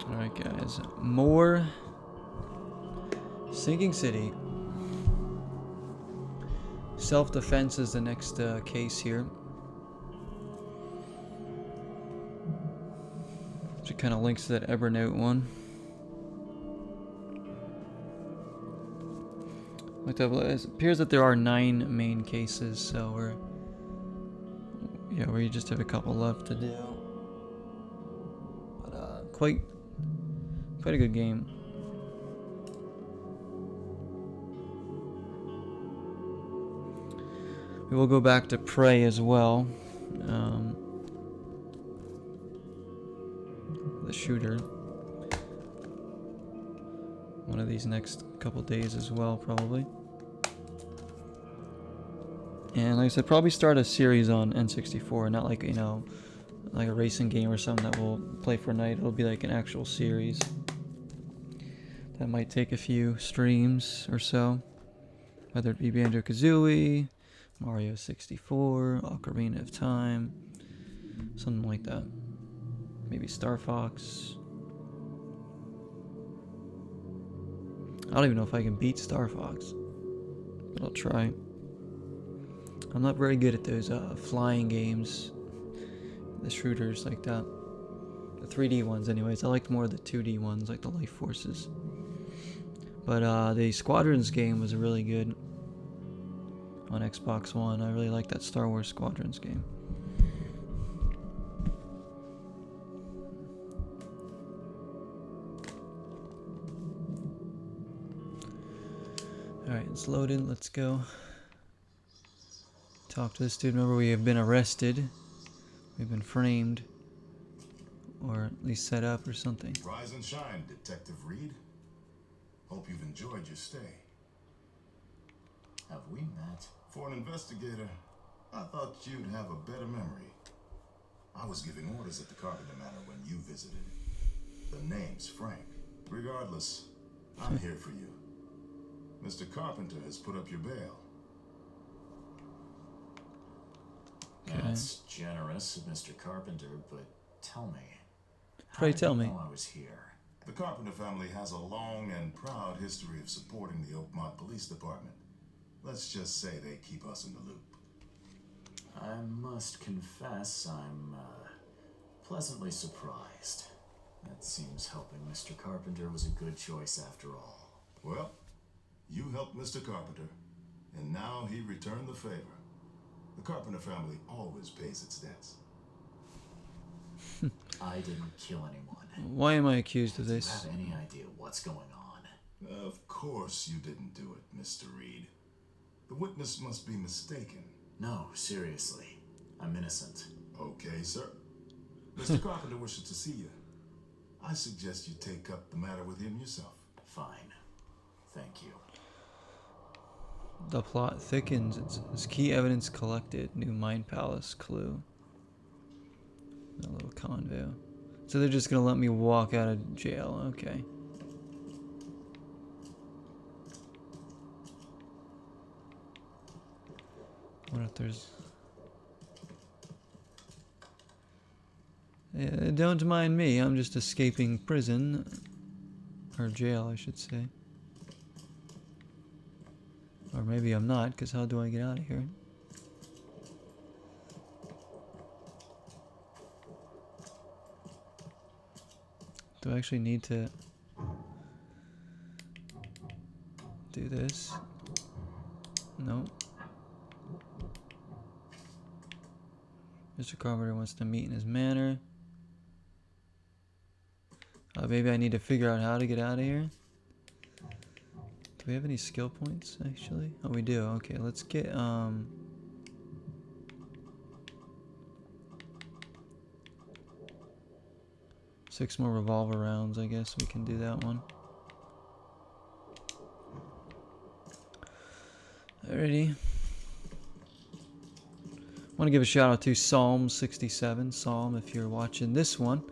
Alright guys, more Sinking City. Self-defense is the next case here. Which kind of links to that Evernote one. It appears that there are 9 main cases, so we just have a couple left to do. But quite a good game. We will go back to Prey as well. The shooter. One of these next couple days as well, probably. And like I said, probably start a series on N64, not like, you know, like a racing game or something that we'll play for a night. It'll be like an actual series. That might take a few streams or so. Whether it be Banjo-Kazooie, Mario 64, Ocarina of Time, something like that. Maybe Star Fox. I don't even know if I can beat Star Fox, but I'll try. I'm not very good at those flying games, the shooters like that. The 3D ones anyways. I liked more of the 2D ones, like the Life Forces. But the Squadrons game was really good on Xbox One. I really like that Star Wars Squadrons game. Alright, it's loaded. Let's go. Talk to this dude. Remember, we have been arrested. We've been framed. Or at least set up or something. Rise and shine, Detective Reed. Hope you've enjoyed your stay. Have we met? For an investigator, I thought you'd have a better memory. I was giving orders at the Carpenter Manor when you visited. The name's Frank. Regardless, I'm here for you. Mr. Carpenter has put up your bail. Okay. That's generous of Mr. Carpenter, but tell me. Pray tell me. How did you know I was here? The Carpenter family has a long and proud history of supporting the Oakmont Police Department. Let's just say they keep us in the loop. I must confess, I'm pleasantly surprised. That seems helping Mr. Carpenter was a good choice after all. Well, you helped Mr. Carpenter, and now he returned the favor. The Carpenter family always pays its debts. I didn't kill anyone. Why am I accused of Do you this? have any idea what's going on? Of course you didn't do it, Mr. Reed. The witness must be mistaken. No, seriously. I'm innocent. Okay, sir. Mr. Carpenter wishes to see you. I suggest you take up the matter with him yourself. Fine. Thank you. The plot thickens. It's key evidence collected. New Mind Palace clue. A little convo. So they're just gonna let me walk out of jail. Okay. What if there's... Yeah, don't mind me. I'm just escaping prison. Or jail, I should say. Or maybe I'm not, because how do I get out of here? Do I actually need to do this? No. Mr. Carpenter wants to meet in his manor. Maybe I need to figure out how to get out of here. Do we have any skill points, actually? Oh, we do. Okay, let's get, 6 more revolver rounds, I guess we can do that one. Alrighty. Want to give a shout out to Psalm 67. Psalm, if you're watching this one,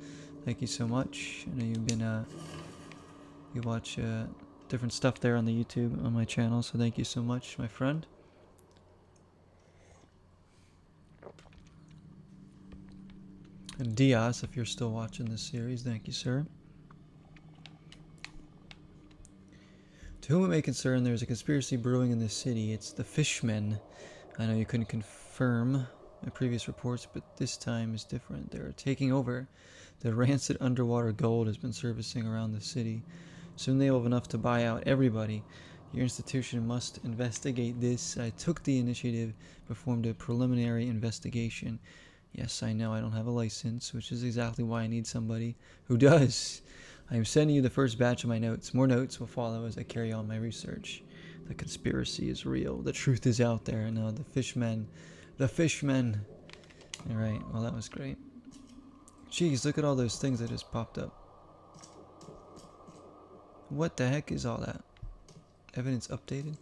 thank you so much. I know you've been, you watch different stuff there on the YouTube, on my channel, so thank you so much, my friend. And Diaz, if you're still watching this series, thank you, sir. To whom it may concern, there's a conspiracy brewing in this city. It's the Fishmen. I know you couldn't confirm my previous reports, but this time is different. They're taking over. The rancid underwater gold has been surfacing around the city. Soon they will have enough to buy out everybody. Your institution must investigate this. I took the initiative, performed a preliminary investigation. Yes, I know I don't have a license, which is exactly why I need somebody who does. I am sending you the first batch of my notes. More notes will follow as I carry on my research. The conspiracy is real. The truth is out there. No, the fishmen. The fishmen. Alright, well that was great. Jeez, look at all those things that just popped up. What the heck is all that? Evidence updated?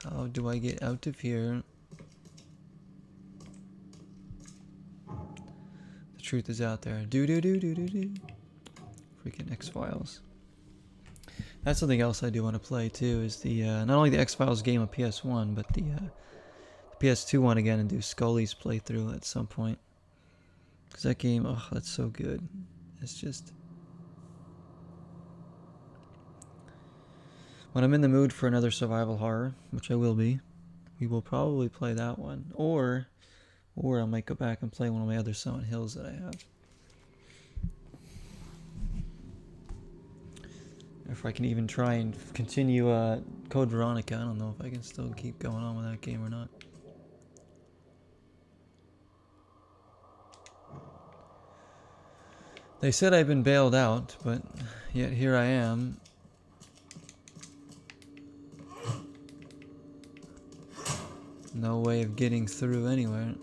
How do I get out of here? The truth is out there. Do. Freaking X-Files. That's something else I do want to play too, is the not only the X-Files game on PS1, but the PS2 one again, and do Scully's playthrough at some point. Because that game, oh, that's so good. It's just... When I'm in the mood for another survival horror, which I will be, we will probably play that one. Or I might go back and play one of my other Silent Hills that I have. If I can even try and continue Code Veronica. I don't know if I can still keep going on with that game or not. They said I've been bailed out, but yet here I am. No way of getting through anywhere.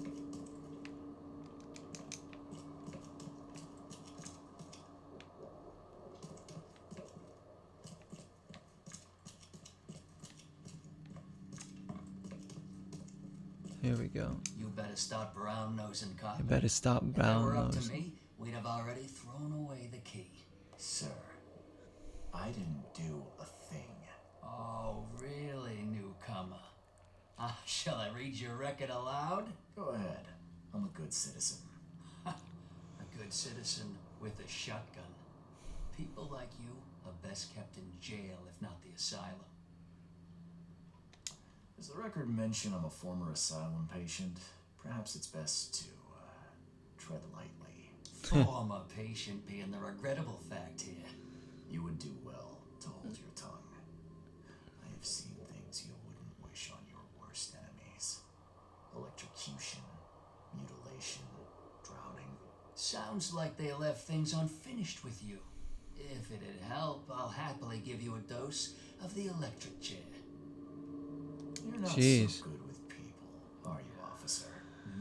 Here we go. You better stop brown-nosing, cop. You better stop If it were up to brown-nosing. me, we'd have already thrown away the key. Sir, I didn't do a thing. Oh, really, newcomer? Shall I read your record aloud? Go ahead. I'm a good citizen. A good citizen with a shotgun. People like you are best kept in jail, if not the asylum. Does the record mention I'm a former asylum patient? Perhaps it's best to tread lightly. Former patient being the regrettable fact here. You would do well to hold your tongue. I have seen things you wouldn't wish on your worst enemies. Electrocution, mutilation, drowning. Sounds like they left things unfinished with you. If it'd help, I'll happily give you a dose of the electric chair. You're not Jeez. so good with people, are you, officer?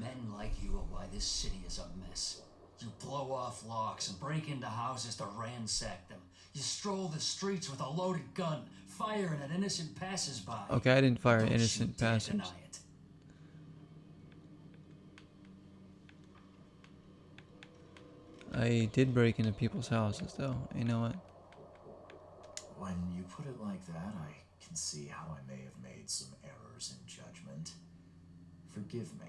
Men like you are why this city is a mess. You blow off locks and break into houses to ransack them. You stroll the streets with a loaded gun, firing at innocent passers-by. Okay, I didn't fire Don't innocent you dare passers. deny it. I did break into people's houses, though. You know what? When you put it like that, I can see how I may have made some errors in judgment. Forgive me.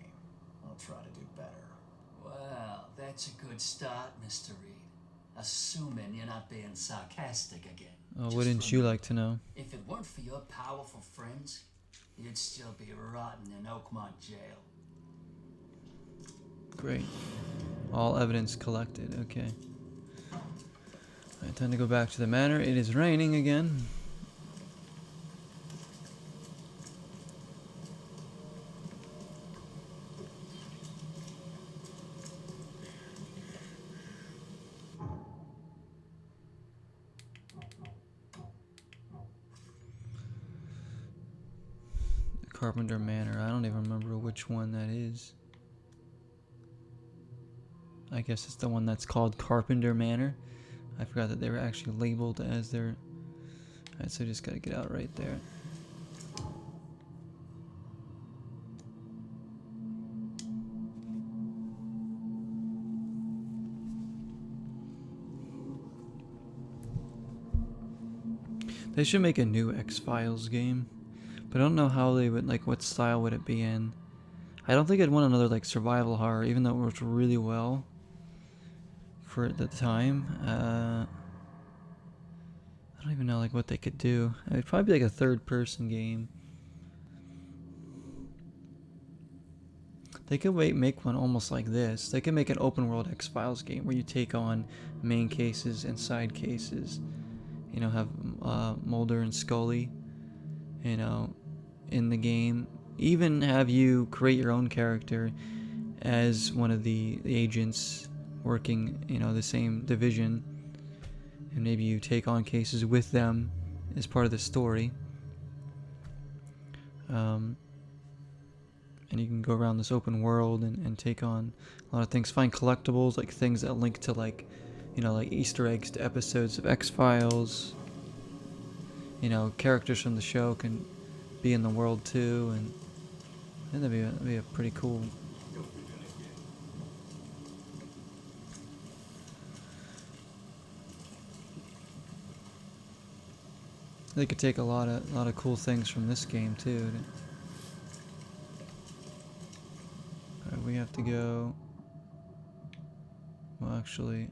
I'll try to do better. Well, that's a good start, Mr. Reed. Assuming you're not being sarcastic again. Oh, Just wouldn't you remember, like to know? if it weren't for your powerful friends, you'd still be rotting in Oakmont jail. Great. All evidence collected. Okay. Alright, time to go back to the manor. It is raining again. Carpenter Manor. I don't even remember which one that is. I guess it's the one that's called Carpenter Manor. I forgot that they were actually labeled as their... Alright, so just gotta get out right there. They should make a new X-Files game. But I don't know how they would, like, what style would it be in. I don't think I'd want another, like, survival horror, even though it worked really well for the time. I don't even know, like, what they could do. It'd probably be like a third-person game. They could make one almost like this. They could make an open-world X-Files game where you take on main cases and side cases. You know, have Mulder and Scully, you know, in the game. Even have you create your own character as one of the agents working, you know, the same division, and maybe you take on cases with them as part of the story. And you can go around this open world and take on a lot of things. Find collectibles, like things that link to, like, you know, like Easter eggs to episodes of X-Files. You know, characters from the show can be in the world too, and I think that'd be a pretty cool. They could take a lot of cool things from this game too. Alright, we have to go. Well, actually,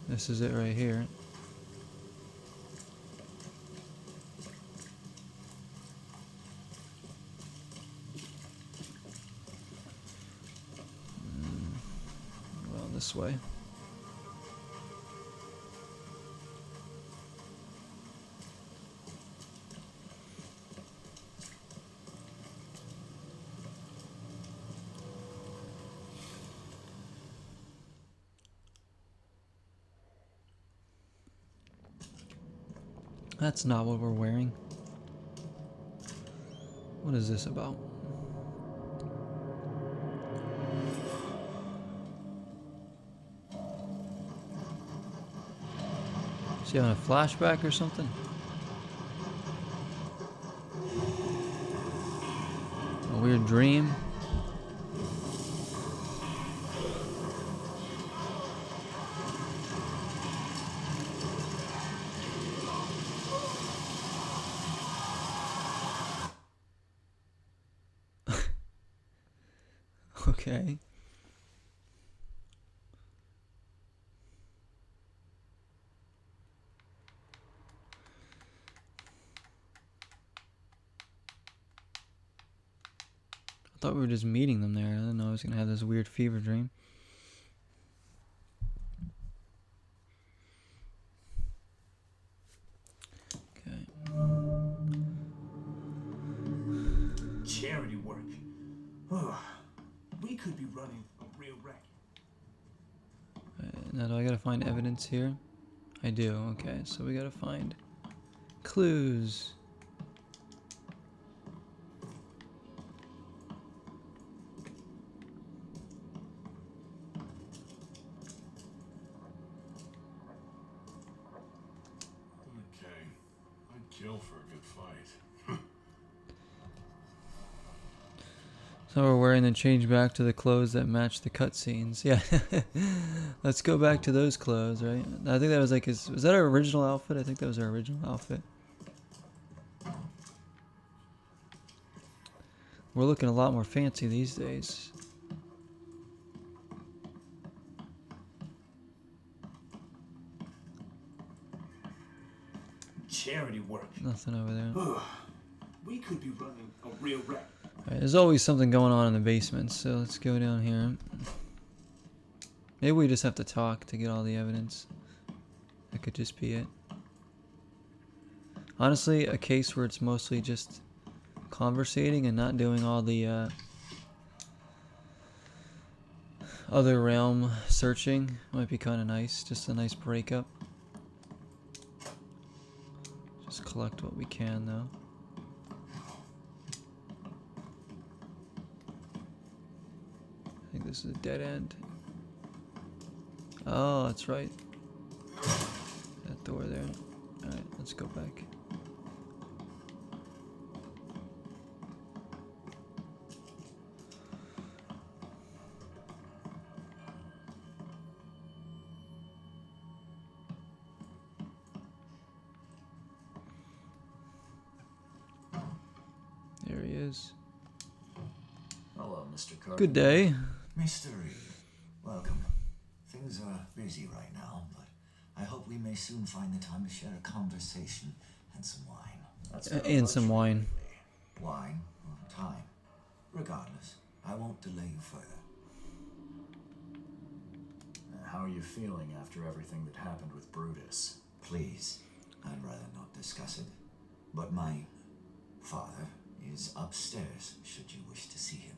this is it right here. Well, this way. That's not what we're wearing. What is this about? Is he having a flashback or something? A weird dream? Okay. I thought we were just meeting them there. I didn't know I was gonna have this weird fever dream. Okay. Charity work. Oh, we could be running a real wreck. Now do I gotta find evidence here? I do. Okay, so we gotta find clues. Okay. I'd kill for a good fight. So we're wearing and change back to the clothes that match the cutscenes. Yeah. Let's go back to those clothes, right? I think that was like his. Was that our original outfit? I think that was our original outfit. We're looking a lot more fancy these days. Charity work. Nothing over there. Oh, we could be running a real wreck. Alright, there's always something going on in the basement, so let's go down here. Maybe we just have to talk to get all the evidence. That could just be it. Honestly, a case where it's mostly just conversating and not doing all the other realm searching might be kind of nice. Just a nice breakup. Just collect what we can, though. I think this is a dead end. Oh, that's right. That door there. Alright, let's go back. is. Hello, Mr. Carpenter. Good day. Mr. Reed, welcome. Things are busy right now, but I hope we may soon find the time to share a conversation and some wine. That's not a And some luxury wine. lately. Wine or time. Regardless, I won't delay you further. How are you feeling after everything that happened with Brutus? Please, I'd rather not discuss it. But my father is upstairs, should you wish to see him.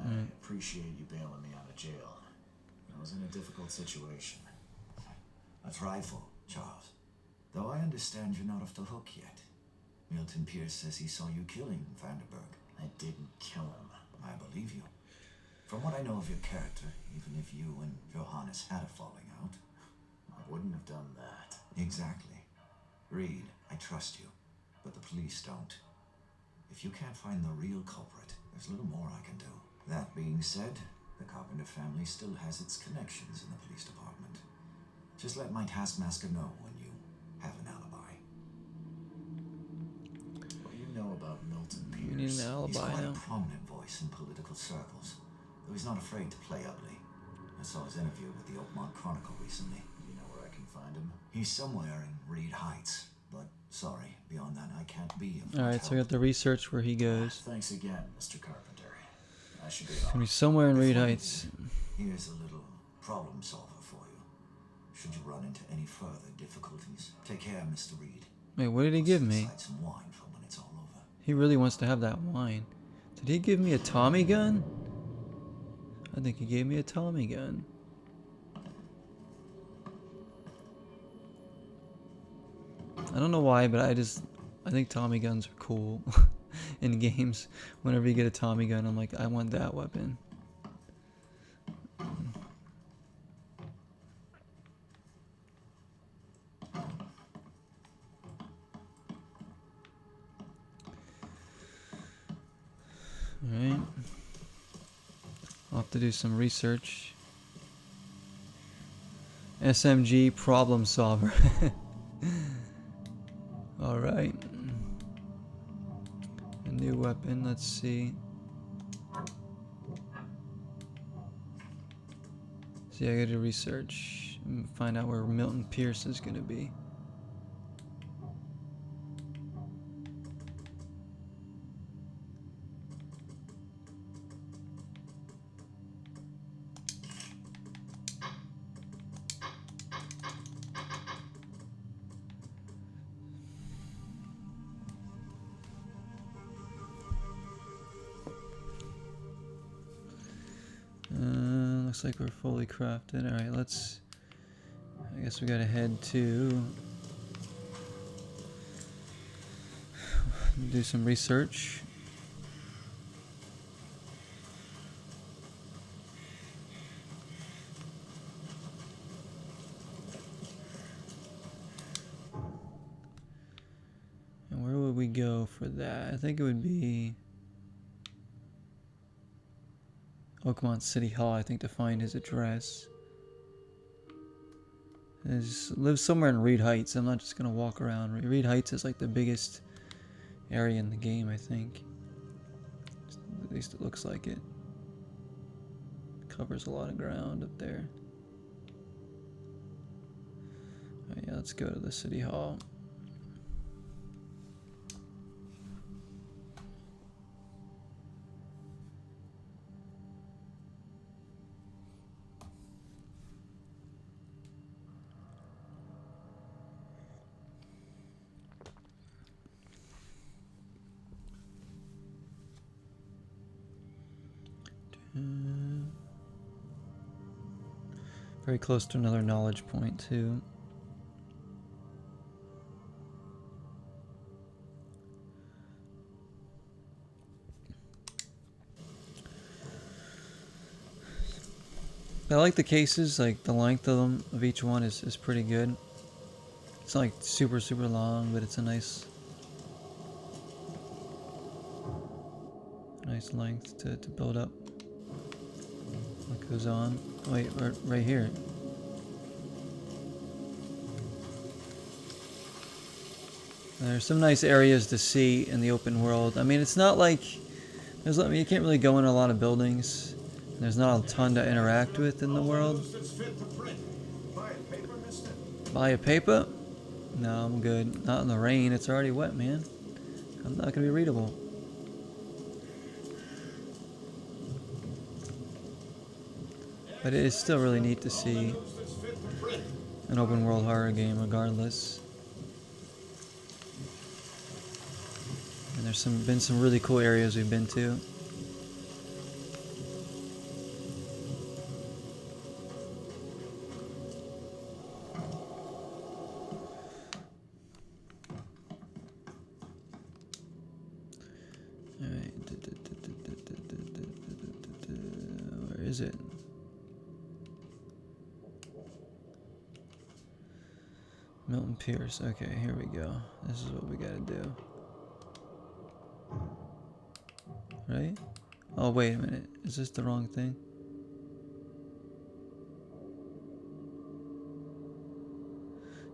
I appreciate you bailing me out of jail. I was in a difficult situation. A trifle, Charles. Though I understand you're not off the hook yet. Milton Pierce says he saw you killing Vanderberg. I didn't kill him. I believe you. From what I know of your character, even if you and Johannes had a falling out. I wouldn't have done that. Exactly. Reed, I trust you, but the police don't. If you can't find the real culprit, there's little more I can do. That being said, the Carpenter family still has its connections in the police department. Just let my taskmaster know when you have an alibi. What do you know about Milton Pierce? We need an He's alibi quite now. a prominent voice in political circles, though he's not afraid to play ugly. I saw his interview with the Oakmont Chronicle recently. You know where I can find him? He's somewhere in Reed Heights, but sorry, beyond that I can't be of Alright, much so we help. got the research where he goes. Thanks again, Mr. Carpenter. I should be Gonna be off. somewhere in Reed Before you Heights. begin, here's a little problem solver for you. Should you run into any further difficulties, take care, Mr. Reed. Wait, what did he give me? Aside some wine for when it's all over. He really wants to have that wine. Did he give me a Tommy gun? I think he gave me a Tommy gun. I don't know why, but I think Tommy guns are cool in games. Whenever you get a Tommy gun, I'm like, I want that weapon. Alright. I'll have to do some research. SMG problem solver. Alright. A new weapon, let's see. See, I gotta research and find out where Milton Pierce is gonna be. Looks like we're fully crafted. Alright, let's... I guess we gotta head to... do some research. And where would we go for that? I think it would be... Oakmont City Hall, I think, to find his address. He lives somewhere in Reed Heights. I'm not just gonna walk around. Reed Heights is like the biggest area in the game, I think. At least it looks like it. Covers a lot of ground up there. Alright, yeah, let's go to the City Hall. Very close to another knowledge point too. I like the cases, like the length of them, of each one is pretty good. It's not like super long, but it's a nice length to build up. What goes on? Wait, right here. There's some nice areas to see in the open world. I mean, it's not like there's. I mean, you can't really go in a lot of buildings. There's not a ton to interact with in the world. Buy a paper? No, I'm good. Not in the rain. It's already wet, man. I'm not gonna be readable. But it is still really neat to see an open world horror game regardless. And there's been some really cool areas we've been to. Alright. Where is it? Milton Pierce. Okay, here we go. This is what we gotta do. Right? Oh, wait a minute. Is this the wrong thing?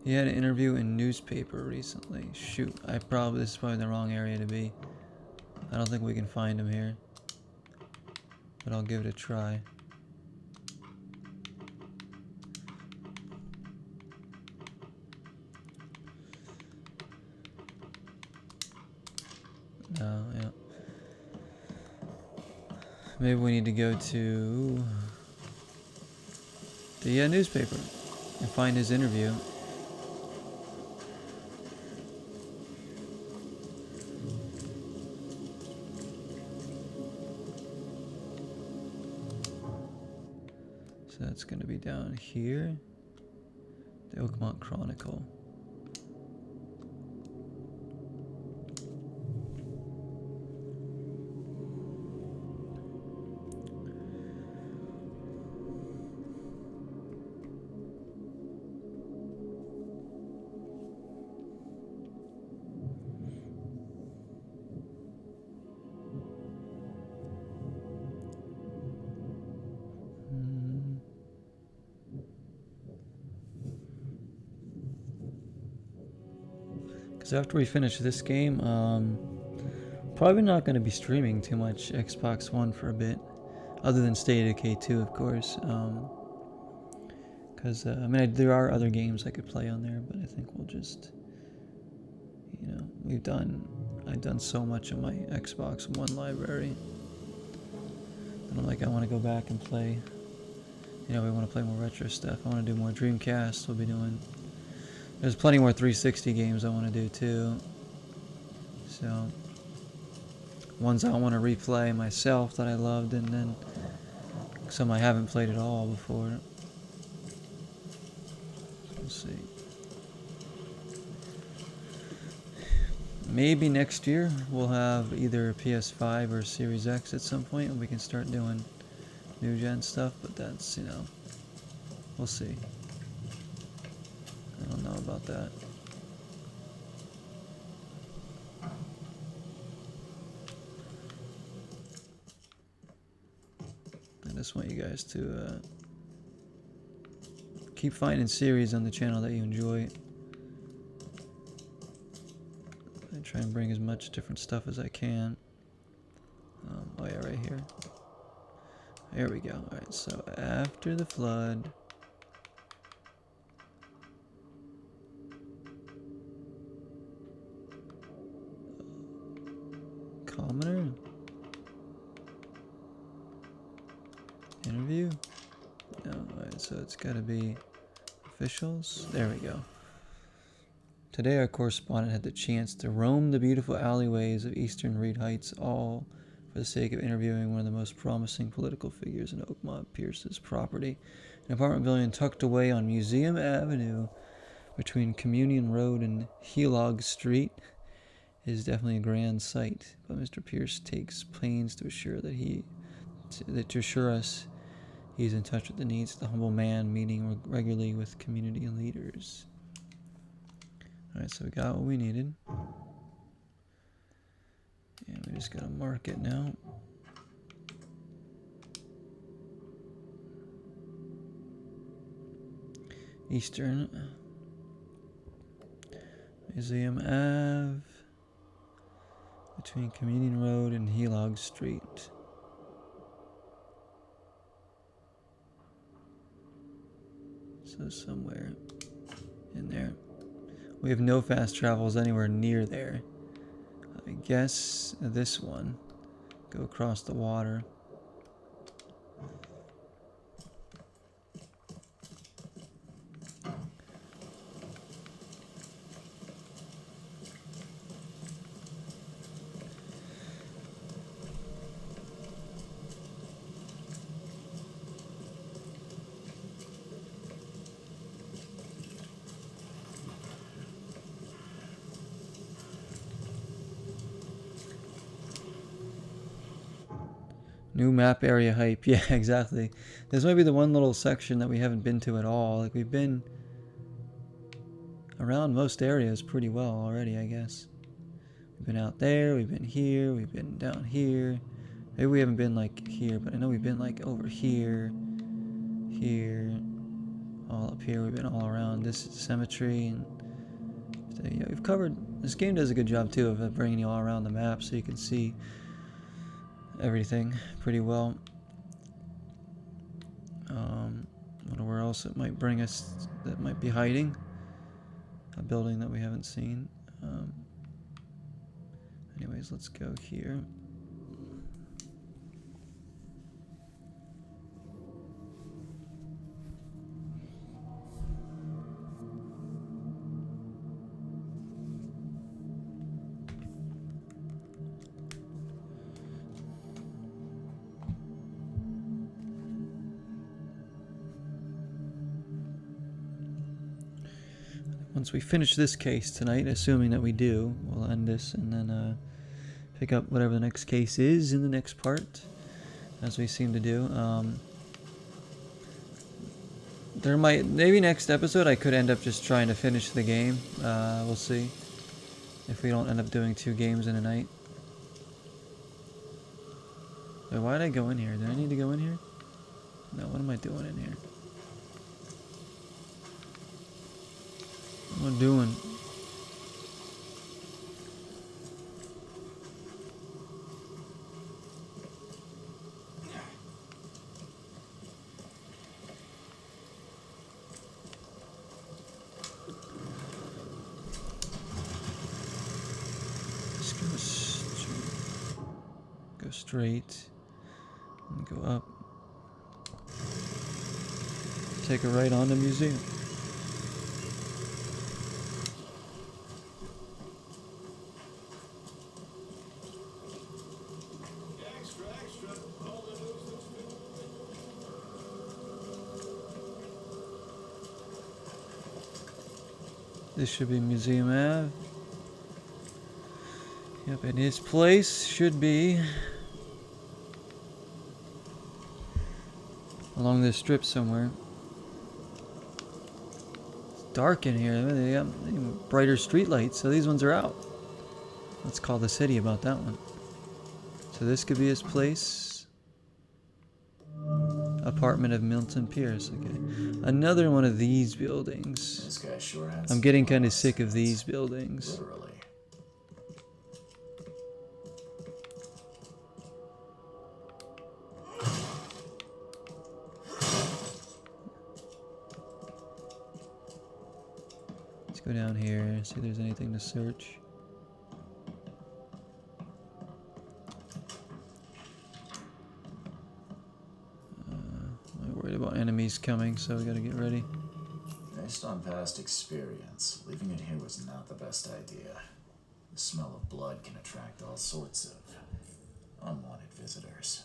He had an interview in newspaper recently. Shoot, this is probably the wrong area to be. I don't think we can find him here. But I'll give it a try. No, yeah. Maybe we need to go to the newspaper and find his interview. So that's going to be down here. The Oakmont Chronicle. Because after we finish this game, probably not going to be streaming too much Xbox One for a bit, other than State of Decay 2, of course. Because I mean, there are other games I could play on there, but I think we'll just, you know, I've done so much of my Xbox One library, and I'm like, I want to go back and play. You know, we want to play more retro stuff. I want to do more Dreamcast. We'll be doing. There's plenty more 360 games I want to do too. So, ones I want to replay myself that I loved, and then some I haven't played at all before. Let's see. Maybe next year we'll have either a PS5 or Series X at some point, and we can start doing new gen stuff, but that's, you know, we'll see. I don't know about that. I just want you guys to keep finding series on the channel that you enjoy. I try and bring as much different stuff as I can. Oh yeah, right here. There we go. Alright, so after the flood. Commoner? Interview? No, alright, so it's gotta be officials. There we go. Today our correspondent had the chance to roam the beautiful alleyways of Eastern Reed Heights, all for the sake of interviewing one of the most promising political figures in Oakmont Pierce's property, an apartment building tucked away on Museum Avenue between Communion Road and Helog Street. It is definitely a grand sight, but Mr. Pierce takes pains to assure us he's in touch with the needs of the humble man, meeting regularly with community leaders. Alright, so we got what we needed. And we just gotta mark it now. Eastern. Museum Ave. Between Communion Road and Helog Street. So somewhere in there. We have no fast travels anywhere near there. I guess this one. Go across the water. New map area hype. Yeah, exactly. This might be the one little section that we haven't been to at all. Like, we've been around most areas pretty well already, I guess. We've been out there, we've been here, we've been down here. Maybe we haven't been, like, here, but I know we've been, like, over here, here, all up here. We've been all around this cemetery. And so, yeah, we've covered... This game does a good job, too, of bringing you all around the map so you can see everything pretty well. Wonder where else it might bring us that might be hiding. A building that we haven't seen. Anyways, let's go here. Once we finish this case tonight, assuming that we do, we'll end this and then pick up whatever the next case is in the next part, as we seem to do. There might, maybe next episode I could end up just trying to finish the game. We'll see if we don't end up doing 2 games in a night. So why did I go in here? Did I need to go in here? No, what am I doing in here? What am I doing? Just go straight and go up. Take a right on the museum. This should be Museum Ave. Yep, and his place should be along this strip somewhere. It's dark in here. They got brighter street lights, so these ones are out. Let's call the city about that one. So this could be his place. Apartment of Milton Pierce. Okay, another one of these buildings. This guy sure has. I'm getting kind of sick of these buildings. Literally. Let's go down here, see if there's anything to search. I'm worried about enemies coming, so we gotta get ready. Based on past experience, leaving it here was not the best idea. The smell of blood can attract all sorts of unwanted visitors.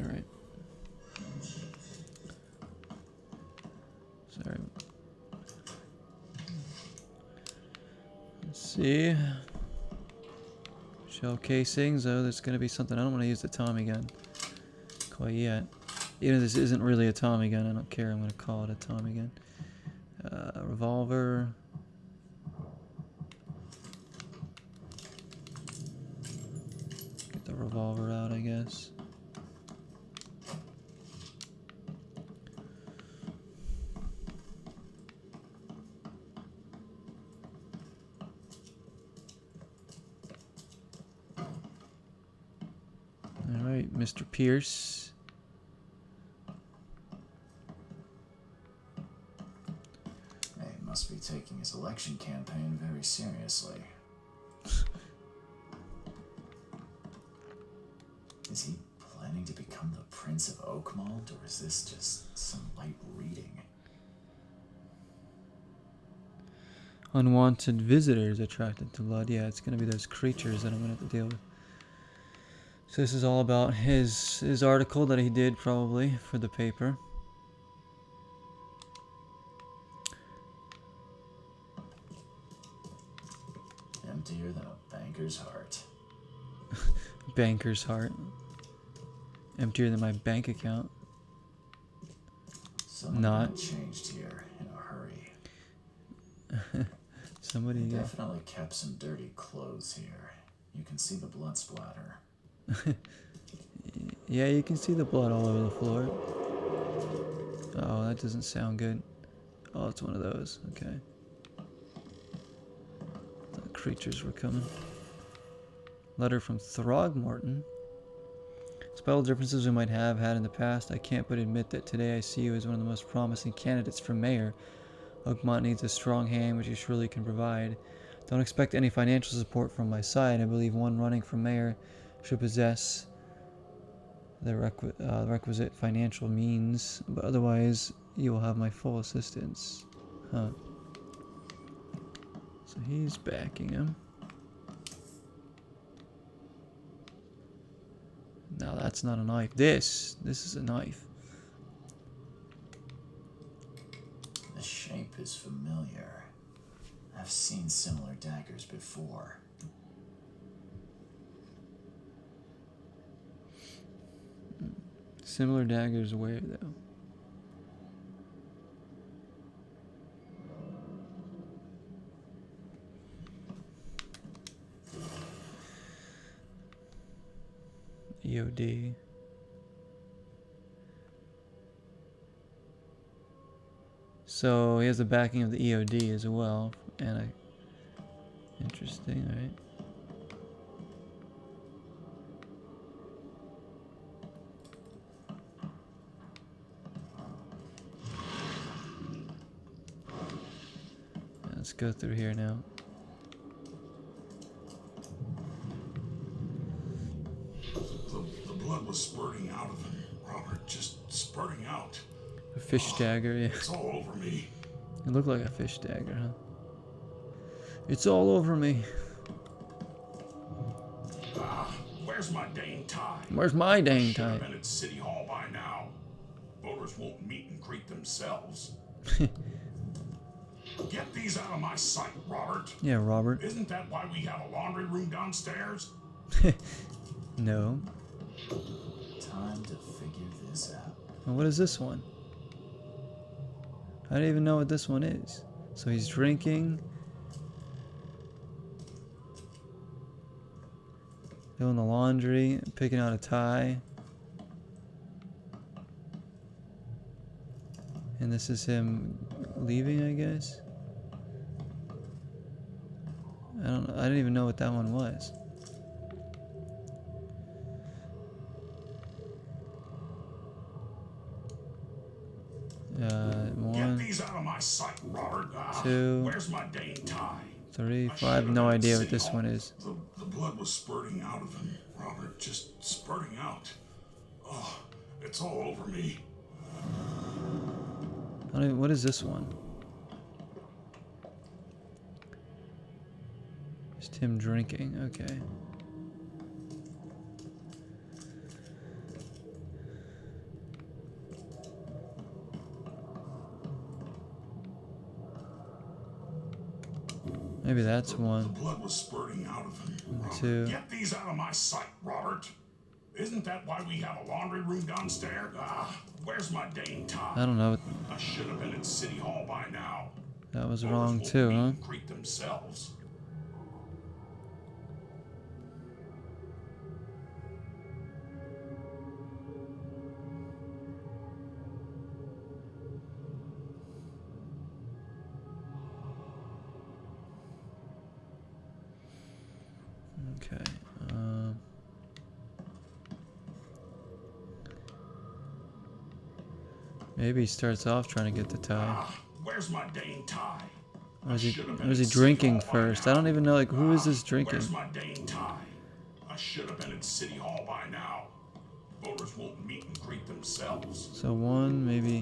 Alright. Sorry. Let's see. Shell casings. Oh, there's gonna be something. I don't want to use the Tommy gun quite yet. Even if this isn't really a Tommy gun, I don't care. I'm gonna call it a Tommy gun. Revolver. Get the revolver out, I guess. Alright, Mr. Pierce. He must be taking his election campaign very seriously. Is he planning to become the Prince of Oakmont, or is this just some light reading? Unwanted visitors attracted to blood. Yeah, it's gonna be those creatures that I'm gonna have to deal with. So this is all about his article that he did probably for the paper. Emptier than a banker's heart. Banker's heart. Emptier than my bank account. Someone Not. got changed here in a hurry. Somebody. They definitely kept some dirty clothes here. You can see the blood splatter. Yeah, you can see the blood all over the floor. Oh, that doesn't sound good. Oh, it's one of those. Okay. The creatures were coming. Letter from Throgmorton. Despite all the differences we might have had in the past, I can't but admit that today I see you as one of the most promising candidates for mayor. Oakmont needs a strong hand, which you surely can provide. Don't expect any financial support from my side. I believe one running for mayor should possess the requisite financial means, but otherwise you will have my full assistance. Huh. So he's backing him. No, that's not a knife. This is a knife. The shape is familiar. I've seen similar daggers before. Similar daggers where though? EOD. So he has the backing of the EOD as well, and interesting, right? Let's go through here now. The blood was spurting out of him, Robert. Just spurting out. A fish dagger, yeah. It's all over me. It looked like a fish dagger, huh? It's all over me. Where's my dang tie? Where's my dang Should have tie? been at City Hall by now. Voters won't meet and greet themselves. Get these out of my sight, Robert. Yeah, Robert. Isn't that why we have a laundry room downstairs? No. Time to figure this out. Well, what is this one? I don't even know what this one is. So he's drinking. Doing the laundry, picking out a tie. And this is him leaving, I guess. I didn't even know what that one was. Get One, these out of my sight, Robert. two, Where's my dang tie? 3, I 5. should I have have no been at idea what City this Hall. one is. The blood was spurting out of him, Robert. Just spurting out. Oh, it's all over me. What is this one? Just him drinking. Okay. Maybe that's The one. blood was spurting out of him. Robert. Two. Get these out of my sight, Robert. Isn't that why we have a laundry room downstairs? Where's my Dane tie? I don't know. I should have been at City Hall by now. That was Voters wrong won't too, meet huh? and greet themselves. Okay. Maybe he starts off trying to get the tie. Where's my Dane tie? Or is he, should have been or is he at City drinking Hall by first? I now. don't even know, like, who is this drinking? Where's my Dane tie? I should have been at City Hall by now. Voters won't meet and greet themselves. So one, maybe.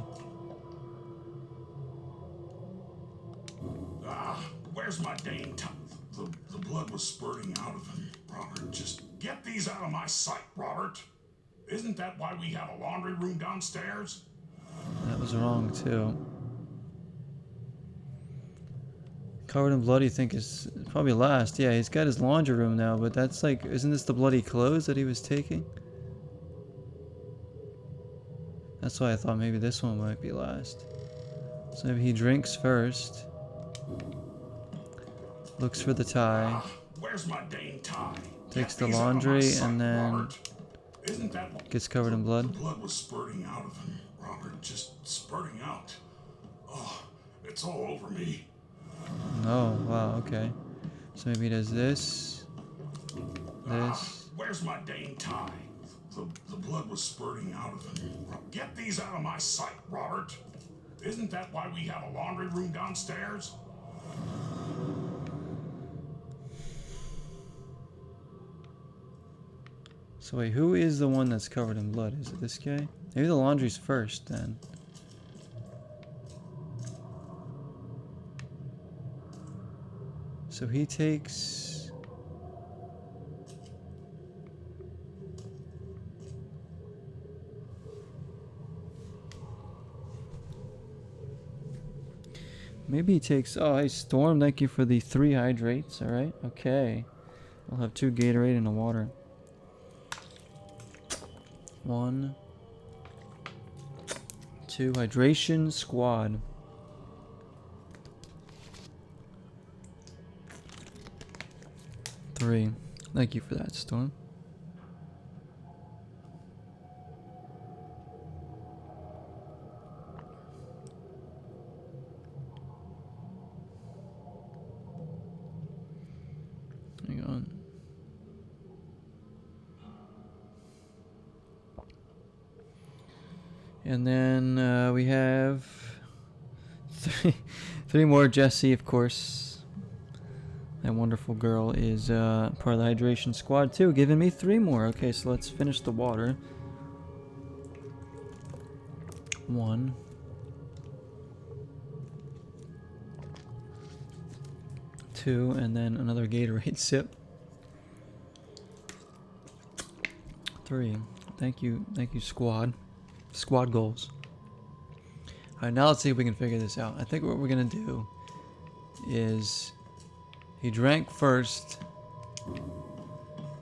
Where's my Dane tie? The blood was spurting out of him. Robert, just get these out of my sight, Robert. Isn't that why we have a laundry room downstairs? That was wrong too. Covered in blood, you think is probably last. Yeah, he's got his laundry room now, but that's like, isn't this the bloody clothes that he was taking? That's why I thought maybe this one might be last. So maybe he drinks first. Looks for the tie. Where's my Dane tie? Takes Get the these out of my laundry sight, and then Robert. Isn't that gets covered in blood. The blood was spurting out of him, Robert, just spurting out. Oh, it's all over me. Oh, wow, okay. So maybe he does this. This. Where's my Dane tie? The blood was spurting out of him. Get these out of my sight, Robert. Isn't that why we have a laundry room downstairs? So wait, who is the one that's covered in blood? Is it this guy? Maybe the laundry's first then. So he takes... Maybe he takes... Oh, hey, Storm, thank you for the 3 hydrates, alright? Okay. I'll have 2 Gatorade and a water. 1, 2, hydration squad. 3. Thank you for that, Storm. Hang on. And then we have 3 more. Jesse, of course. That wonderful girl is part of the hydration squad too, giving me 3 more. Okay, so let's finish the water. 1. 2, and then another Gatorade sip. 3. Thank you, squad. Squad goals. Alright, now let's see if we can figure this out. I think what we're gonna do is he drank first,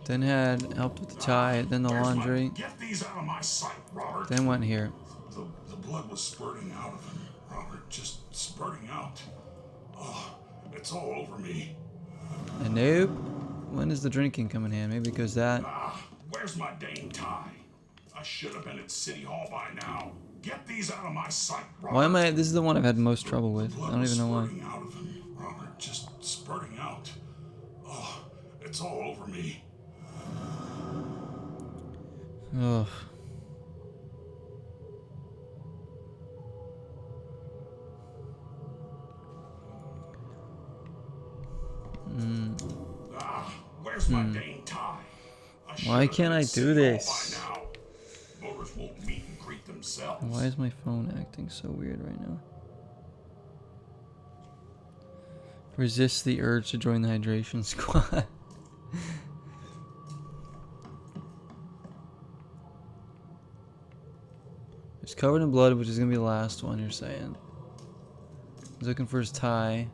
then had helped with the tie, then the laundry, Get these out of my sight, Robert. then went here. The blood was spurting out of him, Robert, just spurting out. Oh, it's all over me. And nope. When is the drinking coming in? Maybe because that. Where's my Dane tie? I should have been at City Hall by now. Get these out of my sight, Robert. Why am I? This is the one I've had most trouble with. I don't even know why. Spurting out of him, Robert, just spurting out. Oh, it's all over me. Ugh. Where's my Dane tie? Why can't I do this? Voters won't meet and greet themselves. Why is my phone acting so weird right now? Resist the urge to join the hydration squad. It's covered in blood, which is gonna be the last one you're saying. He's looking for his tie.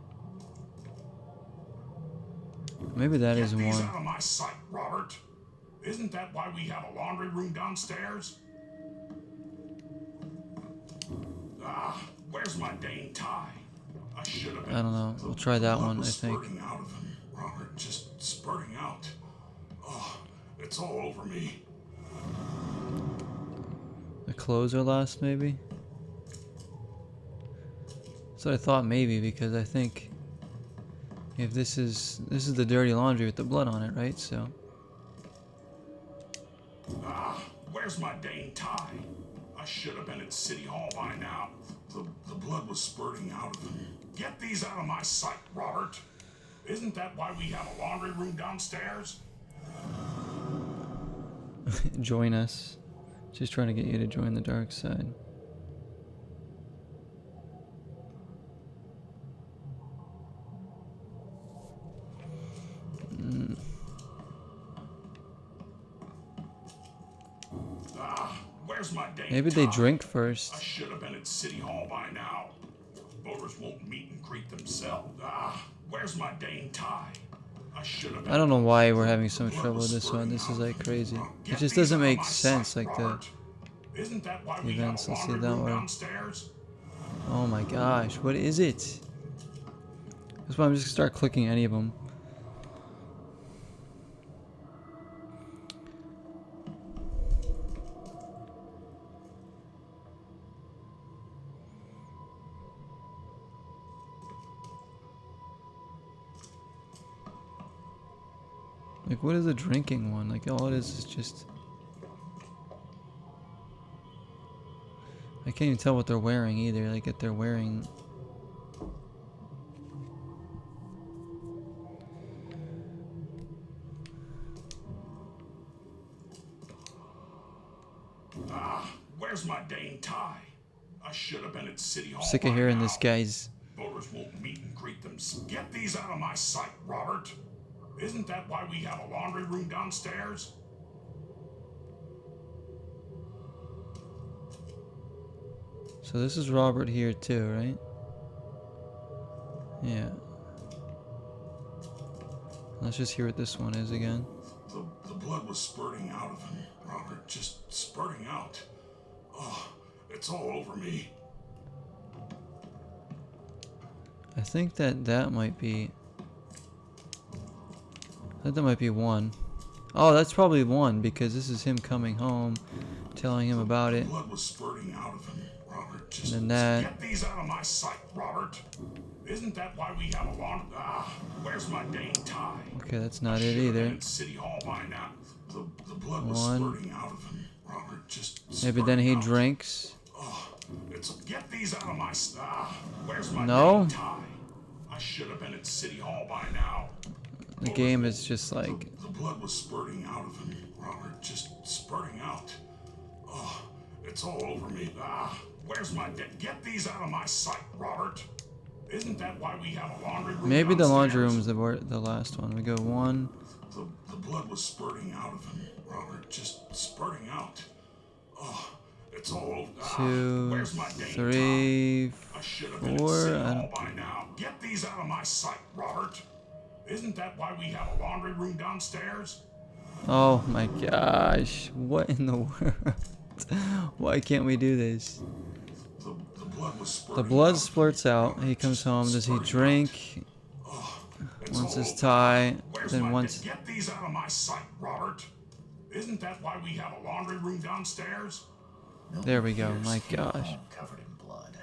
Maybe that Get is these one. out of my sight, Robert. Isn't that why we have a laundry room downstairs? Where's my Dane tie? I should have been. I don't know. We'll try that blood one, was I think. spurting out of him, Robert. Just spurting out. Oh, it's all over me. The clothes are last, maybe? So I thought maybe, because I think if this is the dirty laundry with the blood on it, right? So Where's my Dane tie? I should have been at City Hall by now. The blood was spurting out of him. Get these out of my sight, Robert. Isn't that why we have a laundry room downstairs? join us. She's trying to get you to join the dark side. Where's my Dane Maybe they tie? drink I first. should have been at City Hall by now. Voters won't meet and greet themselves. Where's my Dane tie? I should have been. I don't know why we're having so much trouble with this one. This is like crazy. It just doesn't make sense, like the Isn't that why we events. have a Let's see laundry that room one. downstairs? Oh my gosh, what is it? That's why I'm just gonna start clicking any of them. Like, what is a drinking one? Like, all it is just... I can't even tell what they're wearing either. Like, if they're wearing... Where's my Dane tie? I should have been at City Hall. Sick of by hearing now. this guy's... Voters won't meet and greet them. Get these out of my sight, Robert. Isn't that why we have a laundry room downstairs? So this is Robert here too, right? Yeah. Let's just hear what this one is again. The blood was spurting out of him, Robert. Just spurting out. Oh, it's all over me. I think that might be... I think that might be one. Oh, that's probably one, because this is him coming home, telling him about it. Blood was spurting out of him, Robert. Just And then that... get these out of my sight, Robert. Isn't that why we have a laundry? Where's my Dane tie? Okay, that's not it Should have either. been at City Hall by now. The blood was One. spurting out of him, Robert. Just Maybe then he spurting out. drinks. Get these out of my where's my No. Dane tie? I should have been at City Hall by now. The game is just like... The blood was spurting out of him, Robert. Just spurting out. Oh, it's all over me. Where's my get these out of my sight, Robert. Isn't that why we have a laundry room? Maybe the laundry room downstairs? is the last one. We go one. The blood was spurting out of him, Robert. Just spurting out. Oh, it's all over. Two, Where's my Dane three, tie? I should have been at four. City I Hall don't... by now. Get these out of my sight, Robert. Isn't that why we have a laundry room downstairs? Oh my gosh. What in the world? Why can't we do this? The blood was spurting The blood out. splurts out. He comes home. Does he drink? Wants his tie. Then once... Get these out of my sight, Robert. Isn't that why we have a laundry room downstairs? There we go. My Came gosh. home covered in blood.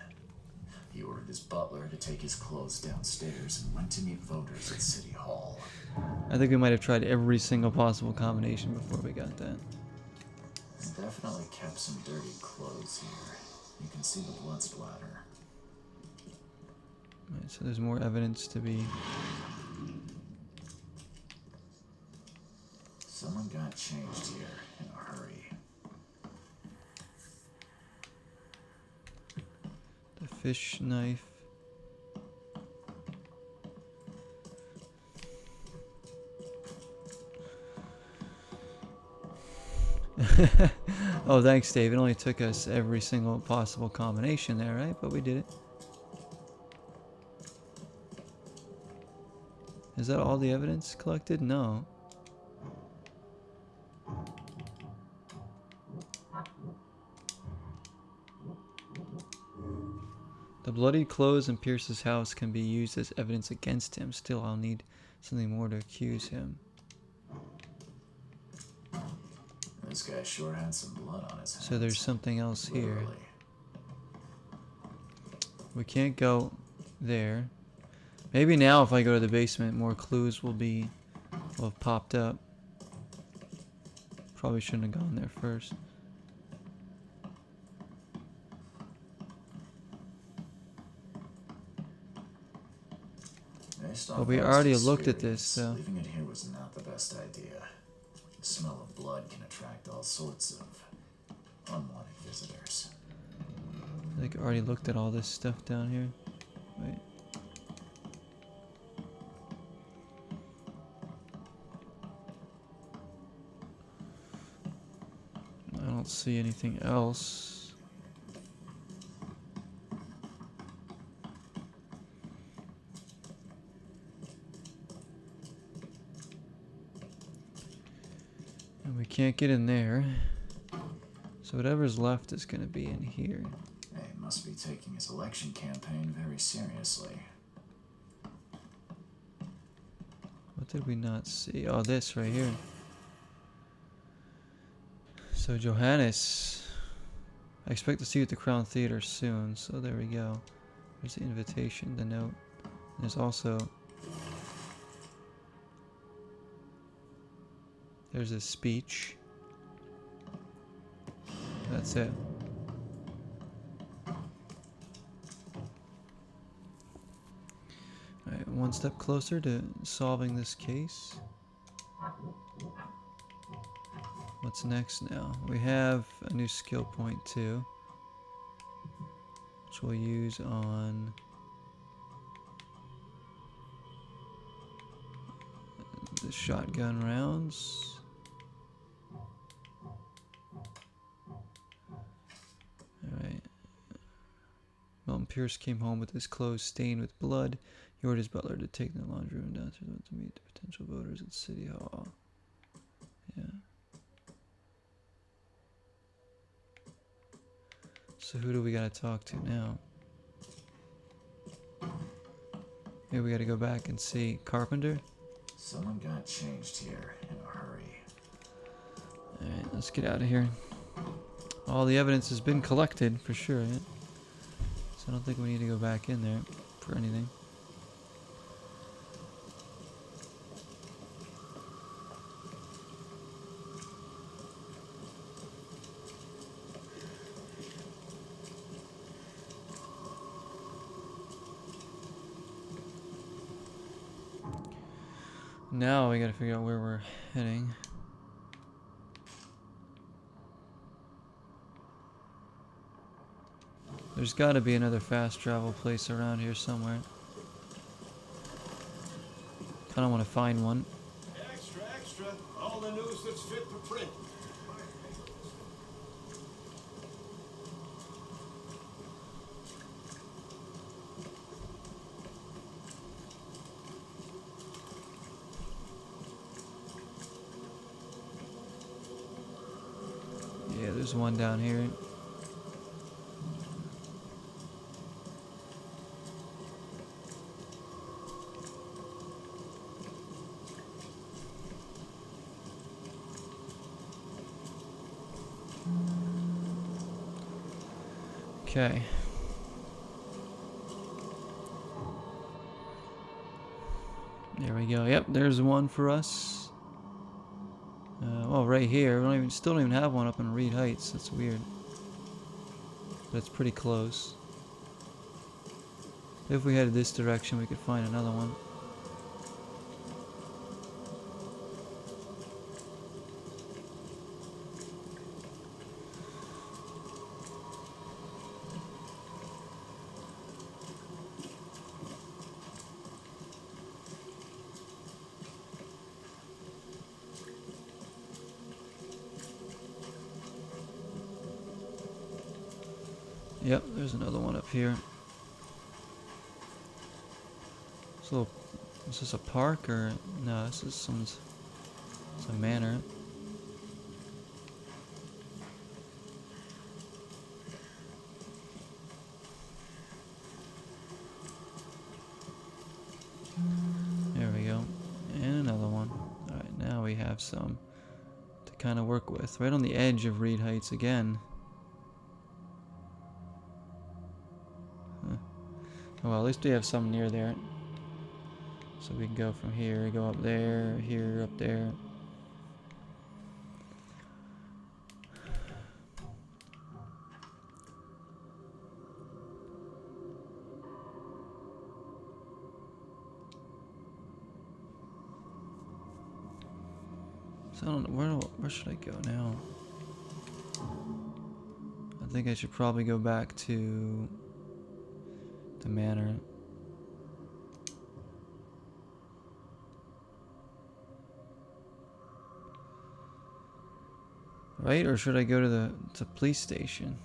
He ordered his butler to take his clothes downstairs and went to meet voters at City Hall. I think we might have tried every single possible combination before we got that. He's definitely kept some dirty clothes here. You can see the blood splatter. Right, so there's more evidence to be... Someone got changed here in a hurry. The fish knife. Oh, thanks, Dave. It only took us every single possible combination there, right? But we did it. Is that all the evidence collected? No. The bloody clothes in Pierce's house can be used as evidence against him. Still, I'll need something more to accuse him. This guy sure had some blood on his hands. So there's something else here. Literally. We can't go there. Maybe now if I go to the basement, more clues will have popped up. Probably shouldn't have gone there first. Based But off we Rose's already looked at this, experience, so. leaving it here was not the best idea. The smell of blood can attract all sorts of unwanted visitors. I think I already looked at all this stuff down here. Wait. I don't see anything else. And we can't get in there. So whatever's left is going to be in here. Hey, must be taking his election campaign very seriously. What did we not see? Oh, this right here. So Johannes, I expect to see you at the Crown Theater soon. So there we go. There's the invitation, the note. There's also, there's a speech. That's it. Alright, one step closer to solving this case. What's next now? We have a new skill point too, which we'll use on the shotgun rounds. Alright. Milton Pierce came home with his clothes stained with blood. He ordered his butler to take the laundry room downstairs to meet the potential voters at City Hall. Yeah. So who do we gotta talk to now? Maybe we gotta go back and see Carpenter. Someone got changed here in a hurry. Alright, let's get out of here. All the evidence has been collected for sure, yeah? So I don't think we need to go back in there for anything. Now we gotta figure out where we're heading. There's gotta be another fast travel place around here somewhere. Kinda wanna find one. Extra, extra. All the news that's fit for print. Yeah, there's one down here. Okay. There we go. Yep, there's one for us. Well, right here. Still don't even have one up in Reed Heights. That's weird. But it's pretty close. If we headed this direction, we could find another one. Yep, there's another one up here. It's a little Is this a park or no? This is someone's. It's a manor. There we go. And another one. Alright, now we have some to kind of work with. Right on the edge of Reed Heights again. Huh. Oh well, at least we have some near there. So we can go from here, go up there, here, up there. So I don't know, where should I go now? I think I should probably go back to the manor. Right? Or should I go to the police station?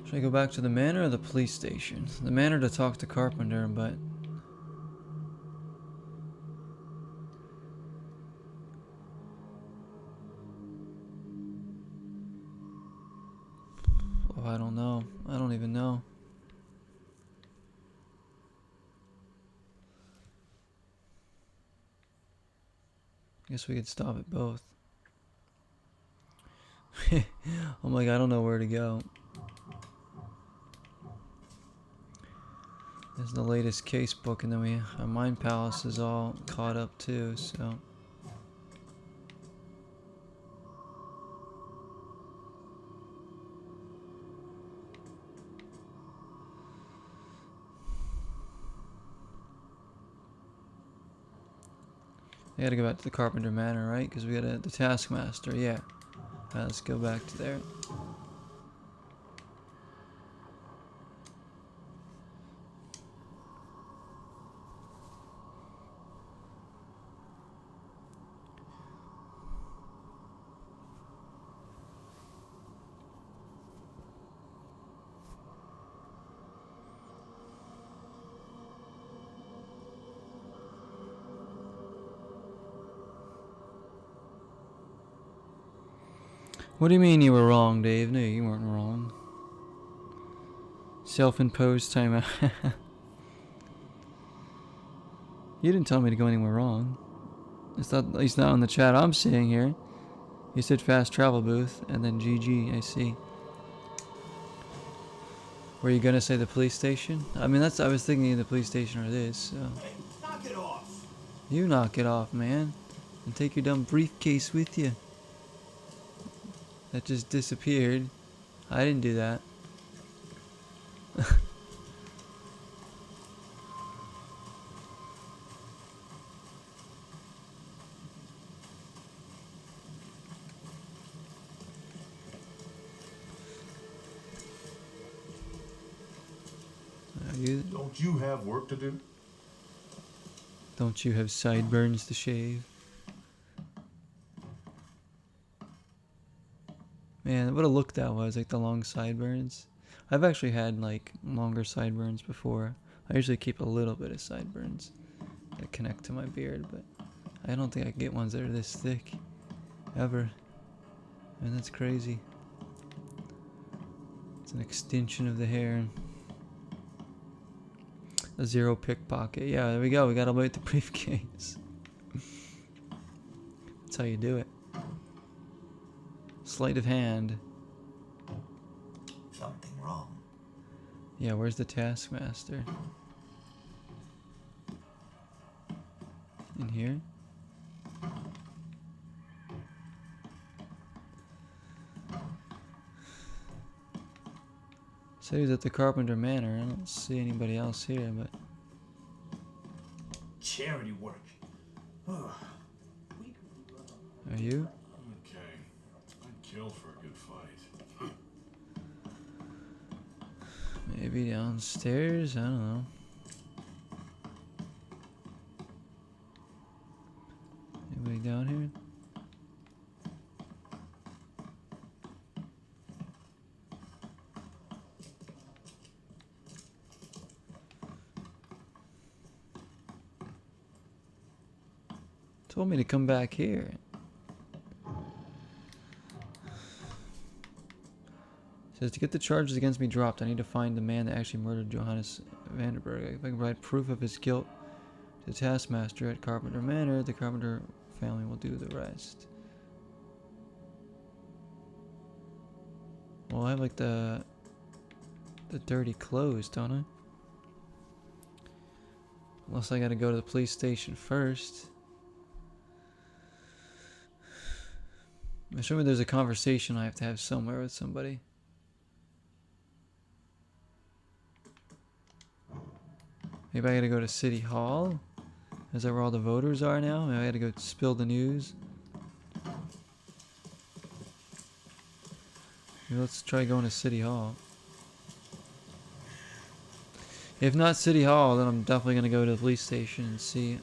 Should I go back to the manor or the police station? The manor to talk to Carpenter, but... Oh, I don't know. I don't even know. Guess we could stop at both. I'm like, I don't know where to go. There's the latest case book, and then our Mind Palace is all caught up too, so... I gotta go back to the Carpenter Manor, right? Because we got the Taskmaster, yeah. Alright, let's go back to there. What do you mean you were wrong, Dave? No, you weren't wrong. Self-imposed timeout. You didn't tell me to go anywhere wrong. It's not, at least not on the chat I'm seeing here. You said fast travel booth, and then GG, I see. Were you gonna say the police station? I mean, I was thinking the police station or this, so. Hey, knock it off. You knock it off, man. And take your dumb briefcase with you. That just disappeared. I didn't do that. Don't you have work to do? Don't you have sideburns to shave? Man, what a look that was, like the long sideburns. I've actually had like longer sideburns before. I usually keep a little bit of sideburns that connect to my beard, but I don't think I can get ones that are this thick ever. Man, that's crazy. It's an extension of the hair. A zero pickpocket. Yeah, there we go. We got away with the briefcase. That's how you do it. Sleight of hand. Something wrong. Yeah, where's the Taskmaster? In here? So he's at the Carpenter Manor. I don't see anybody else here, but... Charity work. Are you? Okay. I'd kill for a good fight. Maybe downstairs? I don't know. Anything down here? Told me to come back here. Says to get the charges against me dropped, I need to find the man that actually murdered Johannes Vanderberg. If I can provide proof of his guilt to the taskmaster at Carpenter Manor, the Carpenter family will do the rest. Well, I have like the dirty clothes, don't I? Unless I gotta go to the police station first. Show me there's a conversation I have to have somewhere with somebody. Maybe I gotta go to City Hall? Is that where all the voters are now? Maybe I gotta go spill the news. Maybe let's try going to City Hall. If not City Hall, then I'm definitely gonna go to the police station and see.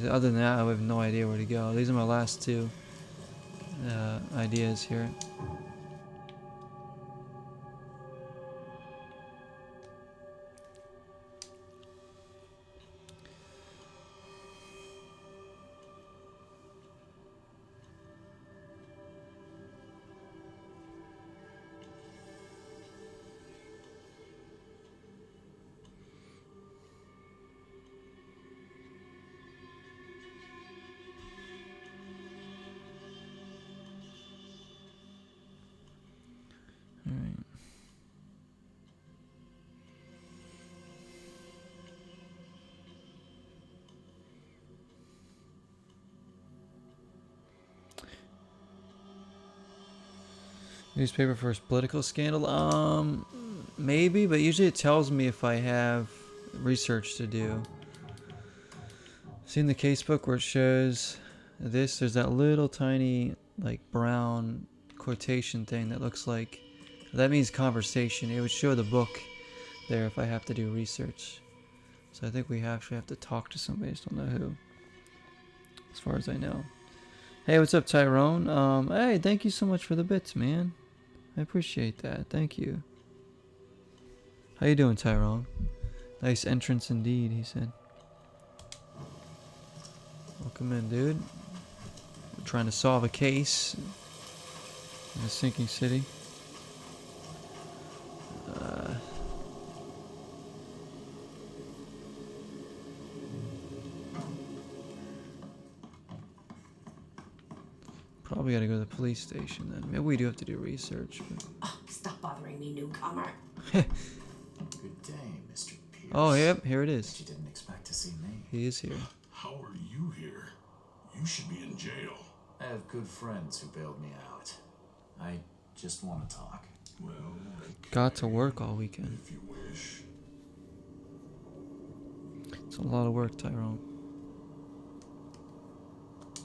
Other than that, I have no idea where to go. These are my last two ideas here. Alright. Newspaper for a political scandal? Maybe, but usually it tells me if I have research to do. Seen the casebook where it shows this, there's that little tiny, like, brown quotation thing that looks like, that means conversation. It would show the book there if I have to do research. So I think we actually have to talk to somebody, I just don't know who. As far as I know. Hey, what's up, Tyrone? Hey, thank you so much for the bits, man. I appreciate that. Thank you. How you doing, Tyrone? Nice entrance indeed, he said. Welcome in, dude. We're trying to solve a case in a sinking city. Probably gotta go to the police station then. Maybe we do have to do research. But... Oh, stop bothering me, newcomer. Good day, Mr. Pierce. Oh, yep, here it Bet is. you didn't expect to see me. He is here. How are you here? You should be in jail. I have good friends who bailed me out. I just want to talk. Well, okay, Got to work all weekend. if you wish. It's a lot of work, Tyrone.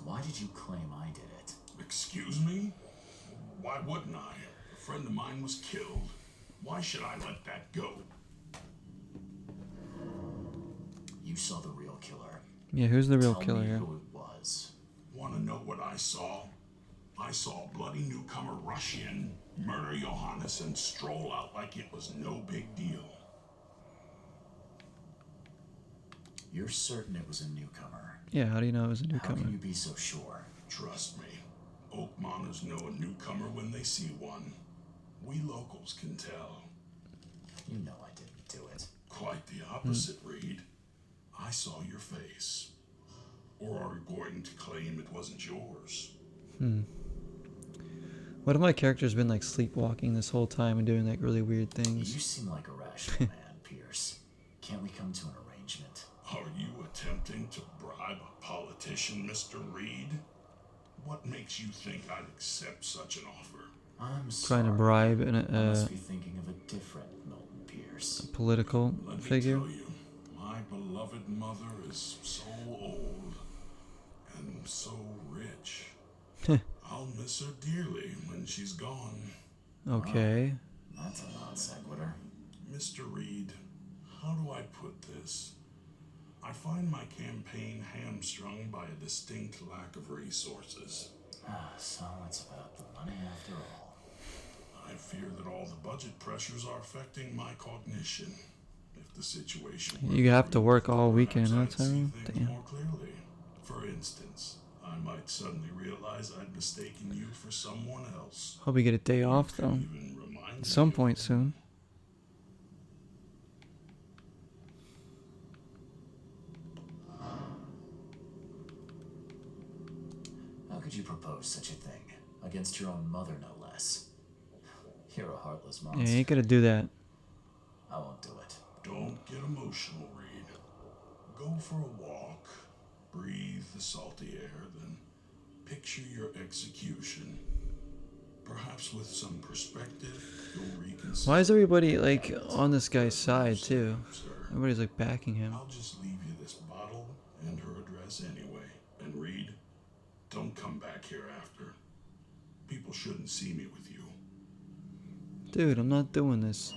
Why did you claim I did it? Excuse me? Why wouldn't I? A friend of mine was killed. Why should I let that go? You saw the real killer. Yeah, who's the real Tell killer me here? who it was. Want to know what I saw? I saw a bloody newcomer rush in, murder Johannes, and stroll out like it was no big deal. You're certain it was a newcomer? Yeah, how do you know it was a How newcomer? can you be so sure? Trust me, Oakmoners know a newcomer when they see one. We locals can tell. You know I didn't do it. Quite the opposite, Reed. I saw your face. Or are you going to claim it wasn't yours? What if my character's been like sleepwalking this whole time and doing like really weird You things? seem like a rational man, Pierce. Can't we come to an arrangement? Are you attempting to bribe a politician, Mr. Reed? What makes you think I'd accept such an offer? I'm Trying to sorry. bribe I must a be thinking of a different Milton Pierce. political Let me figure. tell you, my beloved mother is so old and so rich. I'll miss her dearly when she's gone. Okay. That's a non sequitur. Mr. Reed, how do I put this? I find my campaign hamstrung by a distinct lack of resources. So it's about the money after all. I fear that all the budget pressures are affecting my cognition. If the situation were You have to work all weekend, perhaps huh, I'd see Tyrone? things Damn. more clearly. For instance, I might suddenly realize I'd mistaken you for someone else. Hope you get a day off, You though. could even remind At some me of point them. soon. How could you propose such a thing? Against your own mother, no less. You're a heartless monster. Yeah, you ain't gonna do that. I won't do it. Don't get emotional, Reed. Go for a walk, breathe the salty air, then picture your execution. Perhaps with some perspective, you'll reconsider. Why is everybody, like, on this guy's side, too? Sir, Everybody's, like, backing him. I'll just leave you this bottle and her address anyway. And Reed, don't come back here after. People shouldn't see me with you. Dude, I'm not doing this.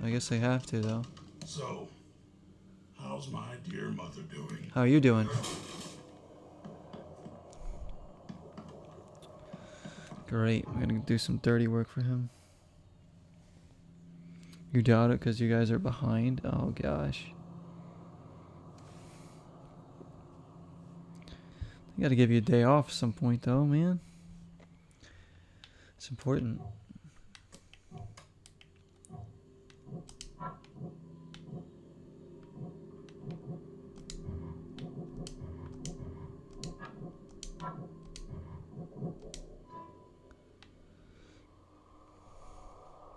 I guess I have to, though. So, how's my dear mother doing? How are you doing? Great. I'm gonna do some dirty work for him. You doubt it because you guys are behind? Oh, gosh. I gotta give you a day off at some point, though, man. It's important.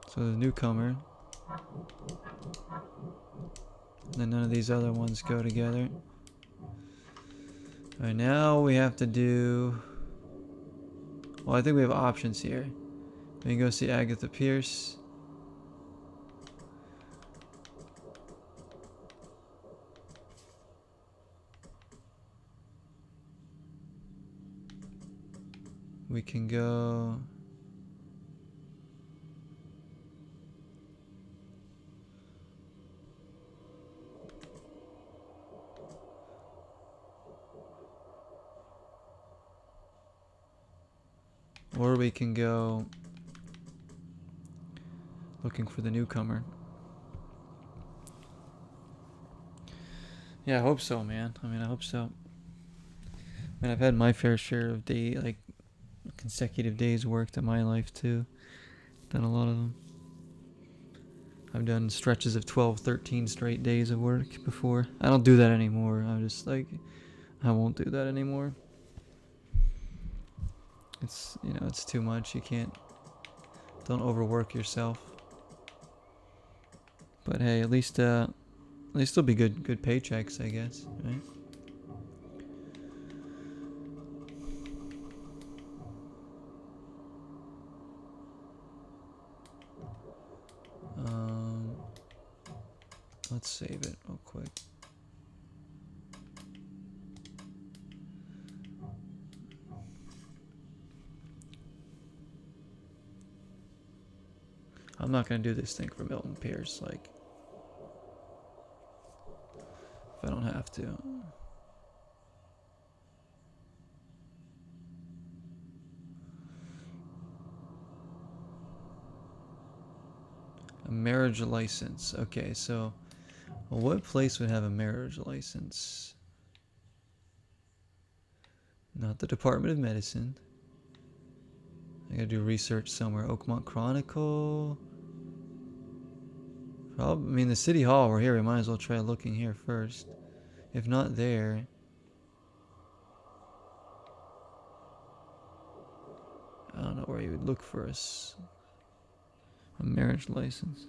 So the newcomer. And then none of these other ones go together. Alright, now we have to do... Well, I think we have options here. We can go see Agatha Pierce. We can go... Or we can go looking for the newcomer. Yeah, I hope so, man. I mean, I hope so. I mean, I've had my fair share of consecutive days worked in my life too. Done a lot of them. I've done stretches of 12, 13 straight days of work before. I don't do that anymore. I'm just like, I won't do that anymore. It's, it's too much. You don't overwork yourself. But hey, at least there'll be good paychecks, I guess, right? Let's save it real quick. I'm not gonna do this thing for Milton Pierce, like, if I don't have to. A marriage license. Okay, so what place would have a marriage license? Not the Department of Medicine. I gotta do research somewhere. Oakmont Chronicle. I mean, the City Hall, we're here. We might as well try looking here first. If not there. I don't know where you would look for a marriage license.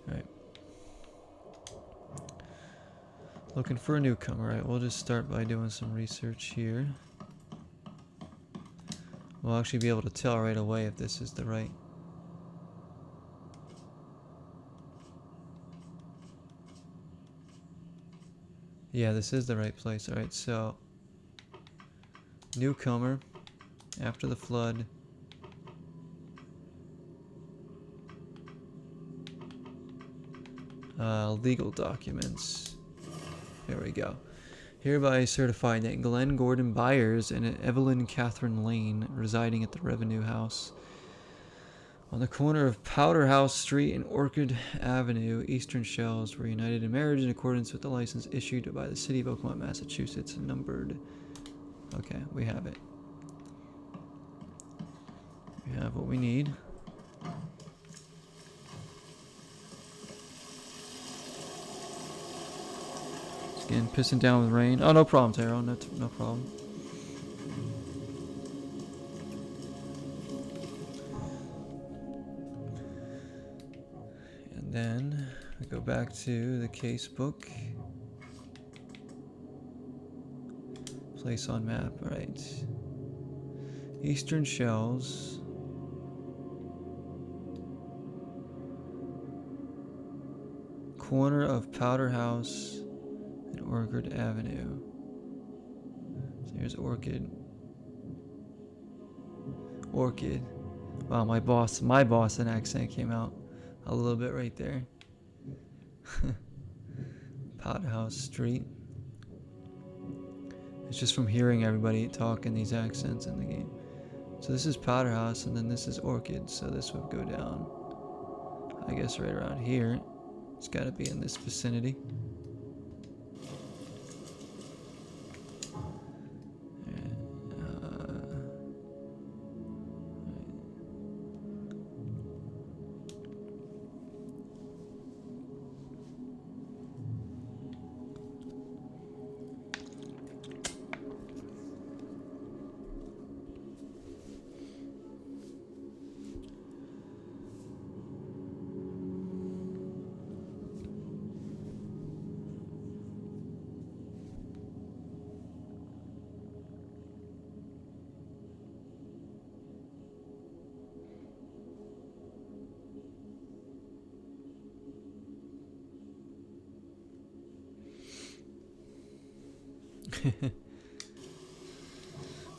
Alright. Looking for a newcomer. Alright, we'll just start by doing some research here. We'll actually be able to tell right away if this is the right. Yeah, this is the right place. Alright, so newcomer after the flood. Legal documents. There we go. Hereby certified that Glenn Gordon Byers and Evelyn Catherine Lane, residing at the Revenue House on the corner of Powder House Street and Orchid Avenue, Eastern Shells, were united in marriage in accordance with the license issued by the City of Oakmont, Massachusetts, numbered. Okay, we have it. We have what we need. It's getting pissing down with rain. Oh, no problem, Taro. No problem. And then I go back to the case book. Place on map, right. Eastern Shells. Corner of Powder House and Orchid Avenue. So here's Orchid. Orchid. Wow, my Boston accent came out a little bit right there. Powder House Street. It's just from hearing everybody talk in these accents in the game. So this is Powder House, and then this is Orchid, so this would go down, I guess, right around here. It's got to be in this vicinity.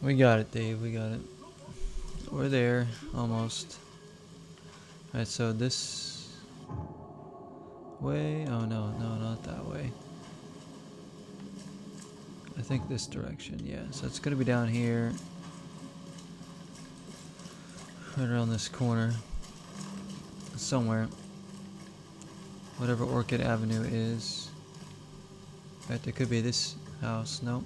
We got it, Dave. We got it. We're there, almost. Alright, so this way. Oh no, not that way. I think this direction, yeah. So it's gonna be down here. Right around this corner. Somewhere. Whatever Orchid Avenue is. Right, there could be this house. Nope.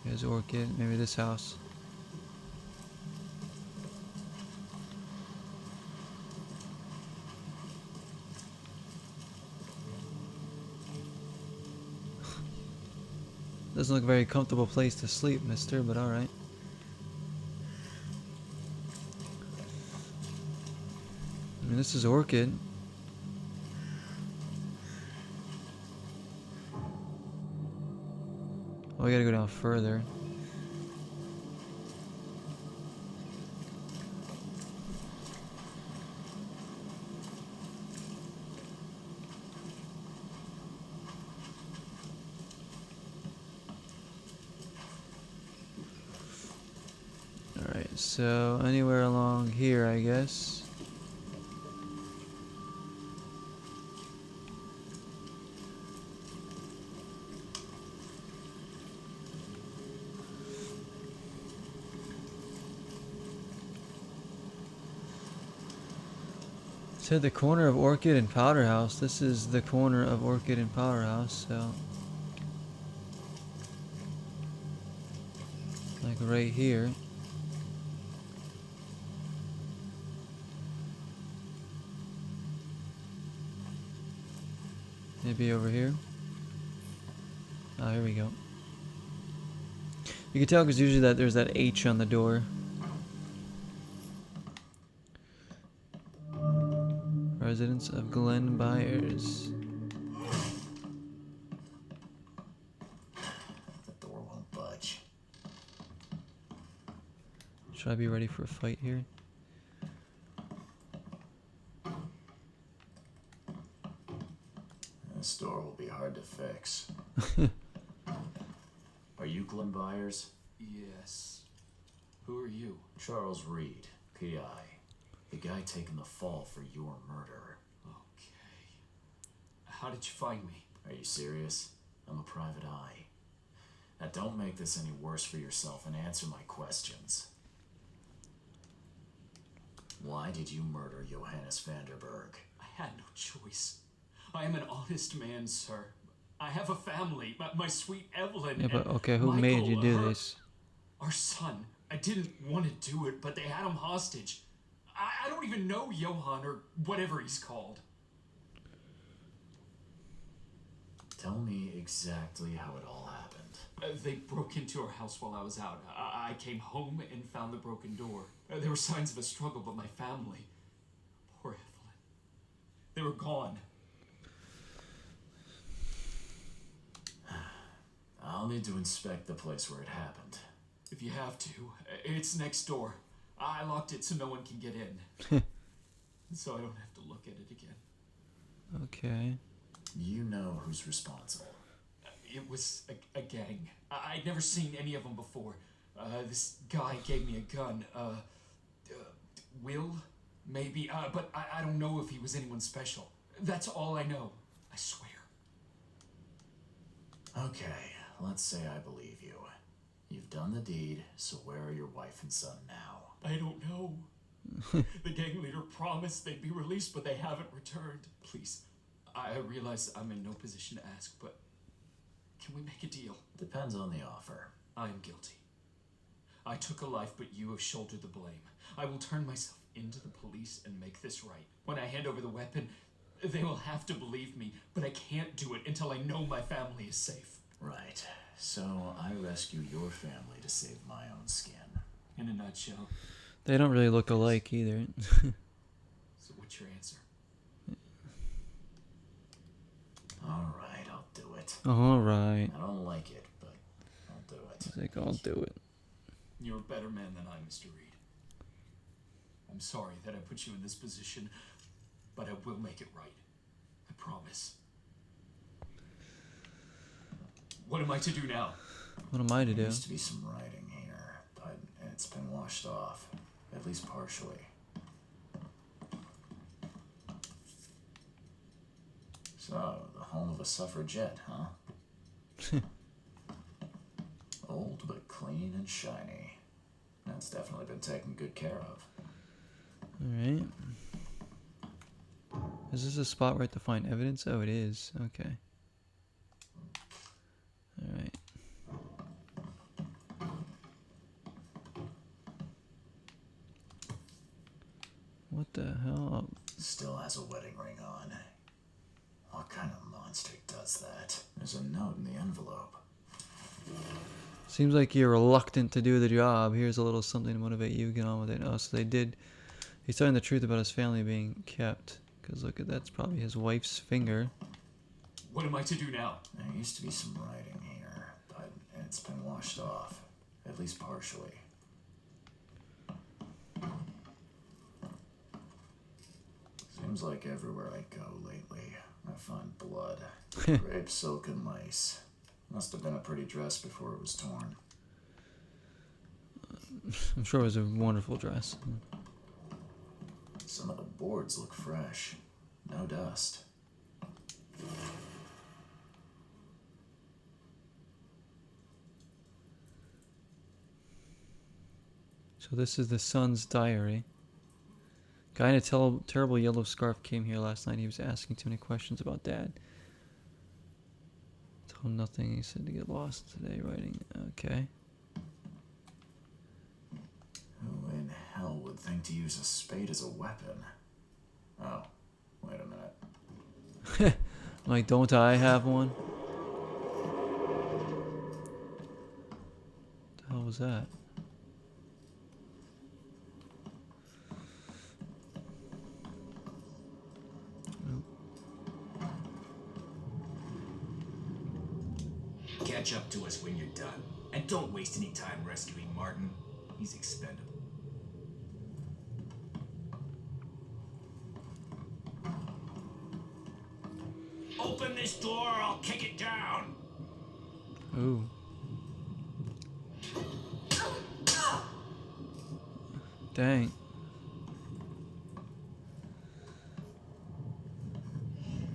There's Orchid. Maybe this house. Doesn't look a very comfortable place to sleep, mister, but alright. I mean, this is Orchid. Oh, we gotta go down further. Alright, so anywhere along here, I guess. Said the corner of Orchid and Powder House. This is the corner of Orchid and Powder House, so like right here. Maybe over here. Ah, here we go. You can tell because usually there's that H on the door. Or Residents of Glen Byers. The door won't budge. Should I be ready for a fight here? This door will be hard to fix. Are you Glenn Byers? Yes. Who are you? Charles Reed, PI. The guy taking the fall for your murder. Okay. How did you find me? Are you serious? I'm a private eye. Now don't make this any worse for yourself and answer my questions. Why did you murder Johannes Vanderberg? I had no choice. I am an honest man, sir. I have a family, my sweet Evelyn. Yeah, but and okay, who made you do Michael, this? Our son. I didn't want to do it, but they had him hostage. I don't even know Johann or whatever he's called. Tell me exactly how it all happened. They broke into our house while I was out. I came home and found the broken door. There were signs of a struggle, but my family... Poor Evelyn. They were gone. I'll need to inspect the place where it happened. If you have to, it's next door. I locked it so no one can get in. So I don't have to look at it again. Okay. You know who's responsible. It was a gang. I'd never seen any of them before. This guy gave me a gun. Will? Maybe. But I don't know if he was anyone special. That's all I know. I swear. Okay, let's say I believe you. You've done the deed, so where are your wife and son now? I don't know. The gang leader promised they'd be released, but they haven't returned. Please, I realize I'm in no position to ask, but can we make a deal? Depends on the offer. I am guilty. I took a life, but you have shouldered the blame. I will turn myself into the police and make this right. When I hand over the weapon, they will have to believe me, but I can't do it until I know my family is safe. Right. So I rescue your family to save my own skin. In a nutshell. They don't really look alike either. So what's your answer? Alright, I'll do it. Alright. I don't like it, but I'll do it. I think I'll do it. You're a better man than I, Mr. Reed. I'm sorry that I put you in this position, but I will make it right. I promise. What am I to do now? What am I to There do? used to be some writing here, but it's been washed off, at least partially. So, the home of a suffragette, huh? Old but clean and shiny. That's definitely been taken good care of. Alright. Is this a spot where I have to find evidence? Oh, it is. Okay. Alright. What the hell? Still has a wedding ring on. What kind of monster does that? There's a note in the envelope. Seems like you're reluctant to do the job. Here's a little something to motivate you. Get on with it. Oh, so they did. He's telling the truth about his family being kept. Because look at that's probably his wife's finger. What am I to do now? There used to be some writing here, but it's been washed off, at least partially. Seems like everywhere I go lately, I find blood. Grape, silk, and lace. Must have been a pretty dress before it was torn. I'm sure it was a wonderful dress. Some of the boards look fresh. No dust. So this is the son's diary. Guy in a terrible yellow scarf came here last night. He was asking too many questions about Dad. Told him nothing. He said to get lost today writing. Okay. Who in hell would think to use a spade as a weapon? Oh, wait a minute. Like, don't I have one? What the hell was that? Catch up to us when you're done. And don't waste any time rescuing Martin. He's expendable. Open this door or I'll kick it down. Ooh. Dang.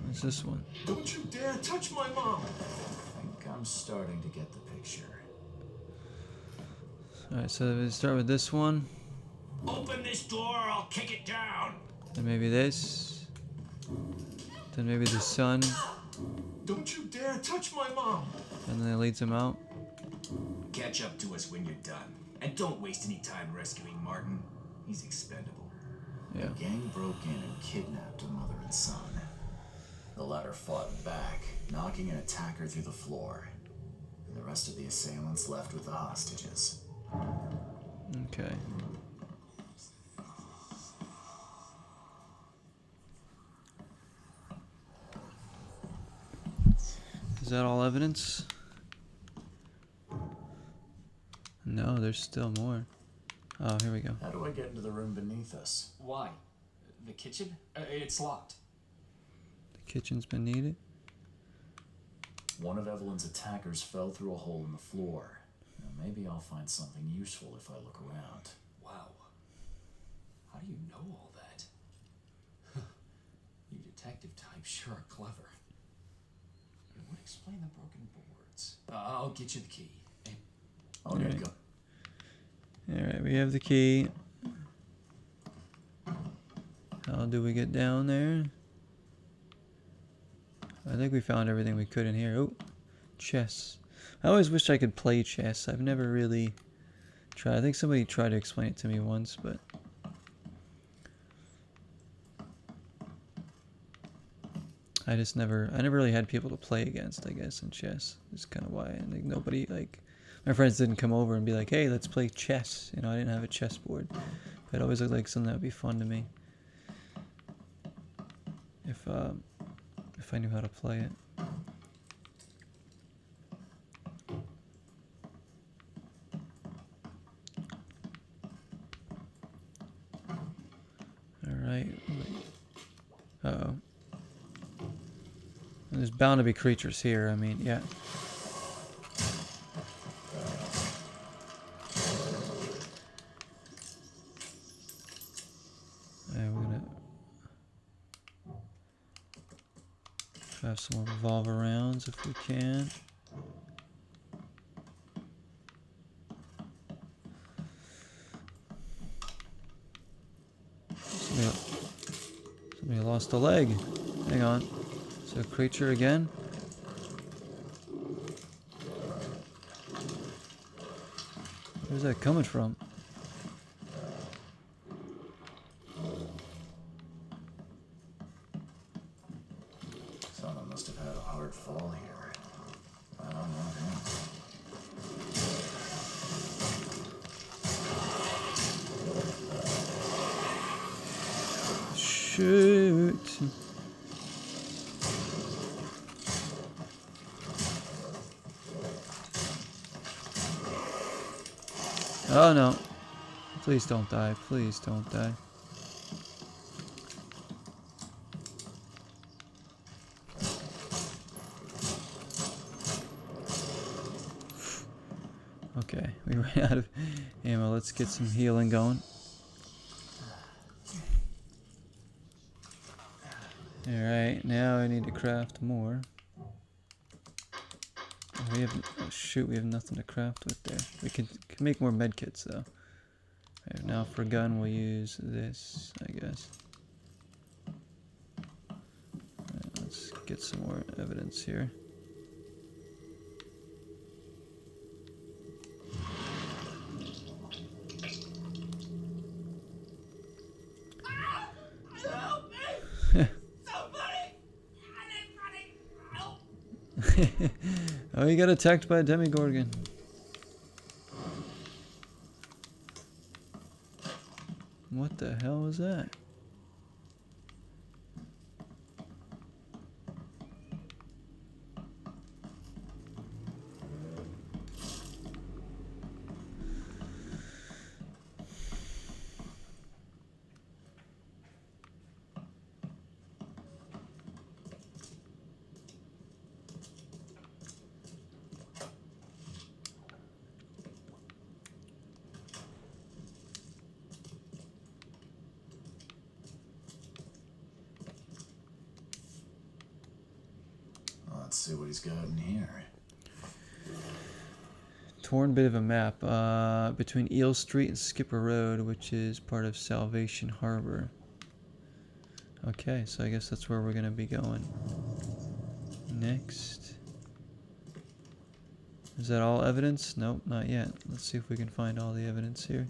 What's this one? Don't you dare touch my mom! I think I'm starting to get the picture. Alright, so we start with this one. Open this door or I'll kick it down. Then maybe this. Then maybe the sun. Don't you dare touch my mom! And then it leads him out. Catch up to us when you're done. And don't waste any time rescuing Martin. He's expendable. Yeah. The gang broke in and kidnapped a mother and son. The latter fought back, knocking an attacker through the floor. And the rest of the assailants left with the hostages. Okay. Is that all evidence? No, there's still more. Oh, here we go. How do I get into the room beneath us? Why? The kitchen? It's locked. The kitchen's been needed. One of Evelyn's attackers fell through a hole in the floor. Now maybe I'll find something useful if I look around. Wow. How do you know all that? You detective types sure are clever. It would explain the broken boards. I'll get you the key. Hey, I'll get it go. Alright, we have the key. How do we get down there? I think we found everything we could in here. Oh, chess. I always wished I could play chess. I've never really tried. I think somebody tried to explain it to me once, but I never really had people to play against, I guess, in chess. That's kind of why. I think nobody, like, my friends didn't come over and be like, hey, let's play chess. You know, I didn't have a chessboard. But it always looked like something that would be fun to me. If I knew how to play it. Alright. Uh-oh. There's bound to be creatures here, I mean, yeah. And we're gonna have some more revolver rounds if we can. Somebody lost a leg. Hang on. So creature again. Where's that coming from? Someone must have had a hard fall here. I don't know him. Shoot. Oh no. Please don't die. Please don't die. Okay, we ran out of ammo. Let's get some healing going. Alright, now I need to craft more. We have, oh shoot, we have nothing to craft with there. We can make more medkits though. Alright, now for a gun we'll use this, I guess. Alright, let's get some more evidence here. Oh, he got attacked by a demigorgon. What the hell was that? Let's see what he's got in here. Torn bit of a map between Eel Street and Skipper Road, which is part of Salvation Harbor. Okay, so I guess that's where we're gonna be going next. Is that all evidence? Nope, not yet. Let's see if we can find all the evidence here.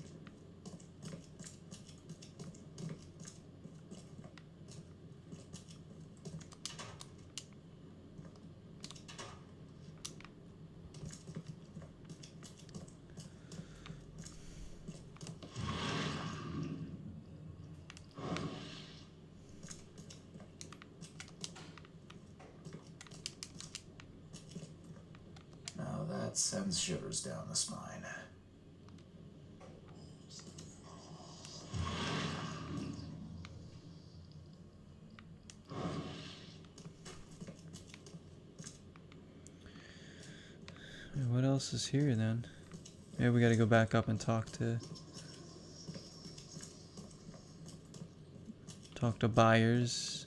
Now that sends shivers down the spine. What else is here then? Maybe we gotta go back up and talk to buyers.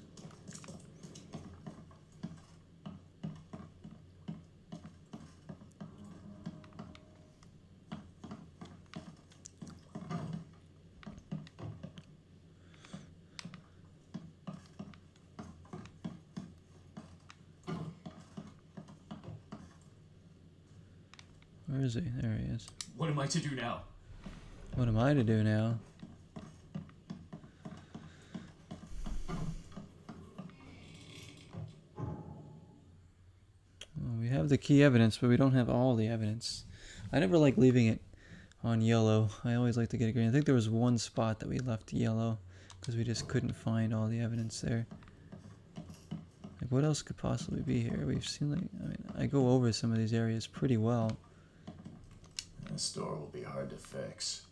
Where is he? There he is. What am I to do now? What am I to do now? Well, we have the key evidence, but we don't have all the evidence. I never like leaving it on yellow. I always like to get it green. I think there was one spot that we left yellow because we just couldn't find all the evidence there. Like, what else could possibly be here? We've seen, like, I mean, I go over some of these areas pretty well. This door will be hard to fix.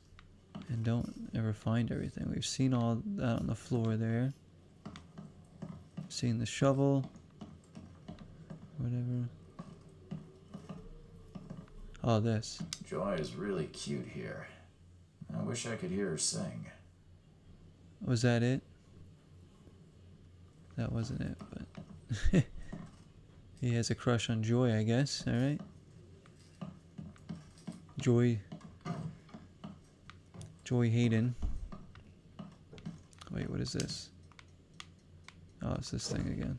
And don't ever find everything. We've seen all that on the floor there. Seen the shovel. Whatever. Oh, this. Joy is really cute here. I wish I could hear her sing. Was that it? That wasn't it, but... He has a crush on Joy, I guess. Alright. Joy Hayden. Wait, what is this? Oh, it's this thing again.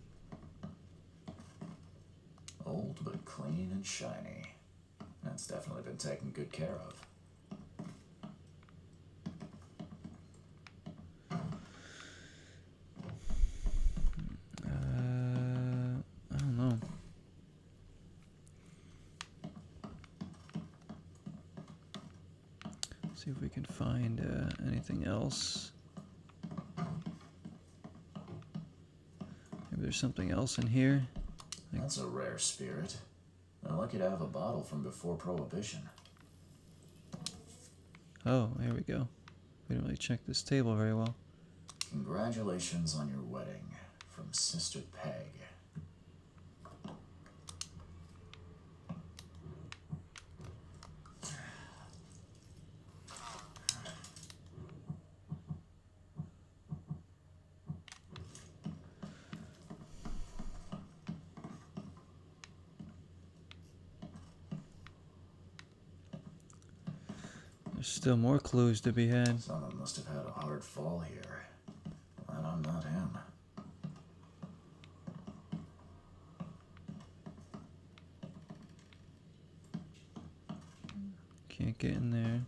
Old but clean and shiny. That's definitely been taken good care of. I don't know. See if we can find anything else. Maybe there's something else in here. That's a rare spirit. They're lucky to have a bottle from before Prohibition. Oh, here we go. We didn't really check this table very well. Congratulations on your wedding from Sister Peg. There's still more clues to be had. Someone must have had a hard fall here. Glad I'm not him. Can't get in there.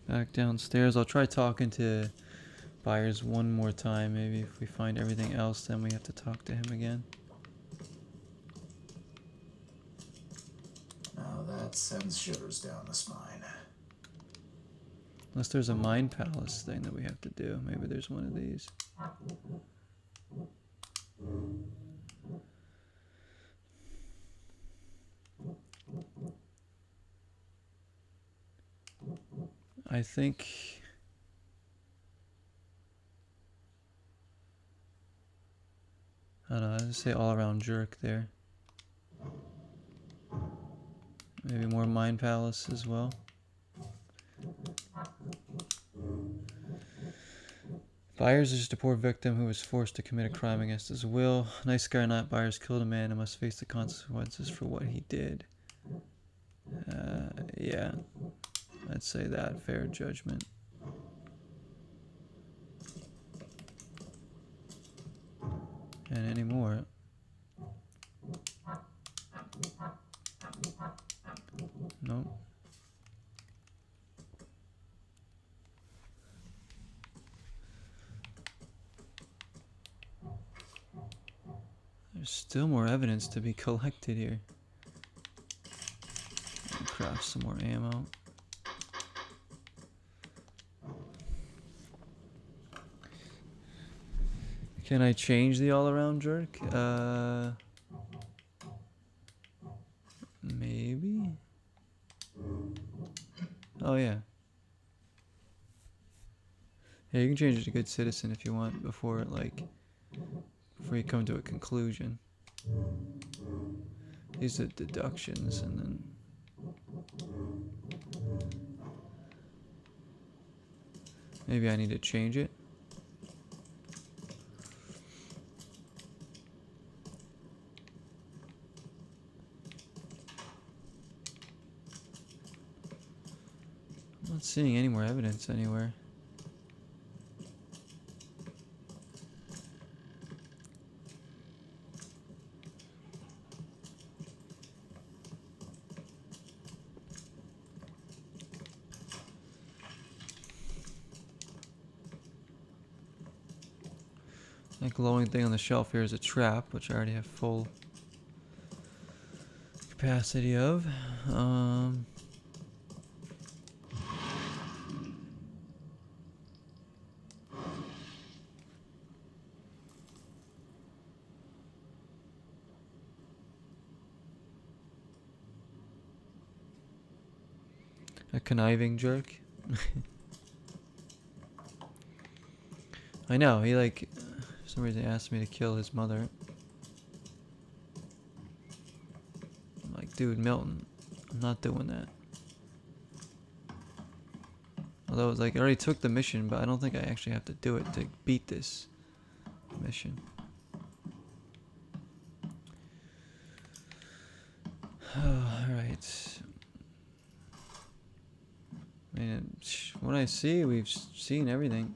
Back downstairs. I'll try talking to buyers one more time. Maybe if we find everything else, then we have to talk to him again. Now that sends shivers down the spine. Unless there's a Mind Palace thing that we have to do. Maybe there's one of these. I think I don't know, I'd say all around jerk there. Maybe more Mind Palace as well. Byers is just a poor victim who was forced to commit a crime against his will. Nice guy or not, Byers killed a man and must face the consequences for what he did. Yeah, I'd say that. Fair judgment. And any more? Nope. There's still more evidence to be collected here. Craft some more ammo. Can I change the all-around jerk? Maybe? Oh yeah. Yeah, you can change it to good citizen if you want before you come to a conclusion. These are deductions and then maybe I need to change it. I'm not seeing any more evidence anywhere. That glowing thing on the shelf here is a trap, which I already have full capacity of. A conniving jerk. I know, he for some reason asked me to kill his mother. I'm like, dude, Milton, I'm not doing that. Although it's like, I already took the mission, but I don't think I actually have to do it to beat this mission. Alright. I mean, what I see, we've seen everything.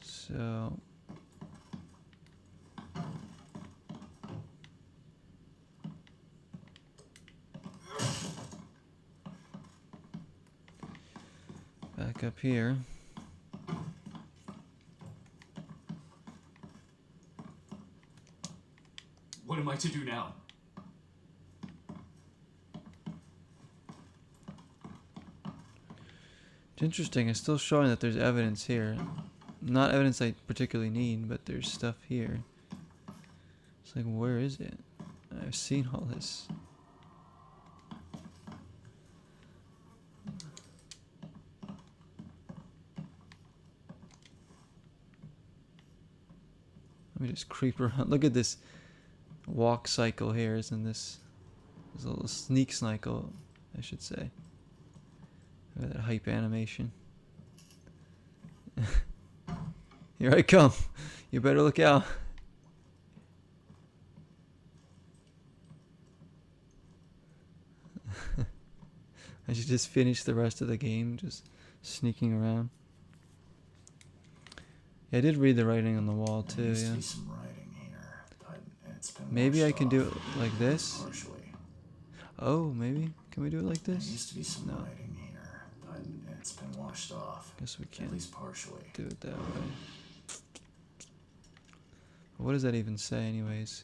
So... back up here. What am I to do now? It's interesting, it's still showing that there's evidence here. Not evidence I particularly need, but there's stuff here. It's like, where is it? I've seen all this. Let me just creep around. Look at this walk cycle here, isn't this? This little sneak cycle, I should say. Look at that hype animation. Here I come. You better look out. I should just finish the rest of the game, just sneaking around. Yeah, I did read the writing on the wall too, There used to yeah. be some writing here, but it's been Maybe I washed can do off, it like this. partially. Oh, maybe. Can we do it like There this? used to be some No. writing here, but it's been washed off. Guess we At can't least partially. do it that way. What does that even say anyways?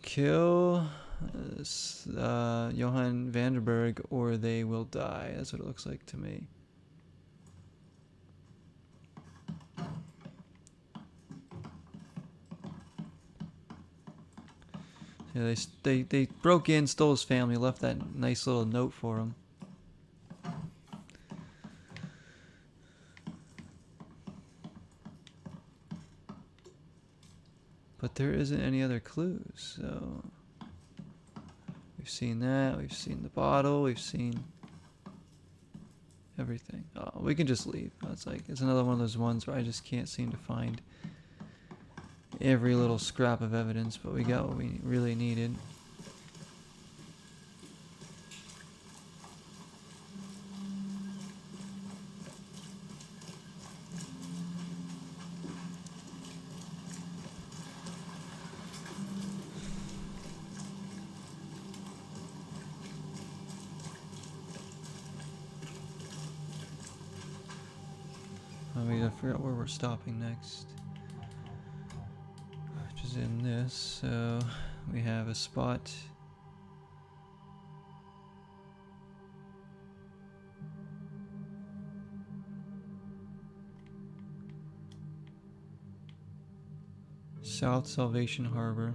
Kill Johann Vanderberg or they will die. That's what it looks like to me. Yeah, they broke in, stole his family, left that nice little note for him. But there isn't any other clues, so we've seen that, we've seen the bottle, we've seen everything. Oh, we can just leave. It's another one of those ones where I just can't seem to find every little scrap of evidence, but we got what we really needed. We gotta figure out where we're stopping next. Which is in this, so we have a spot. South Salvation Harbor.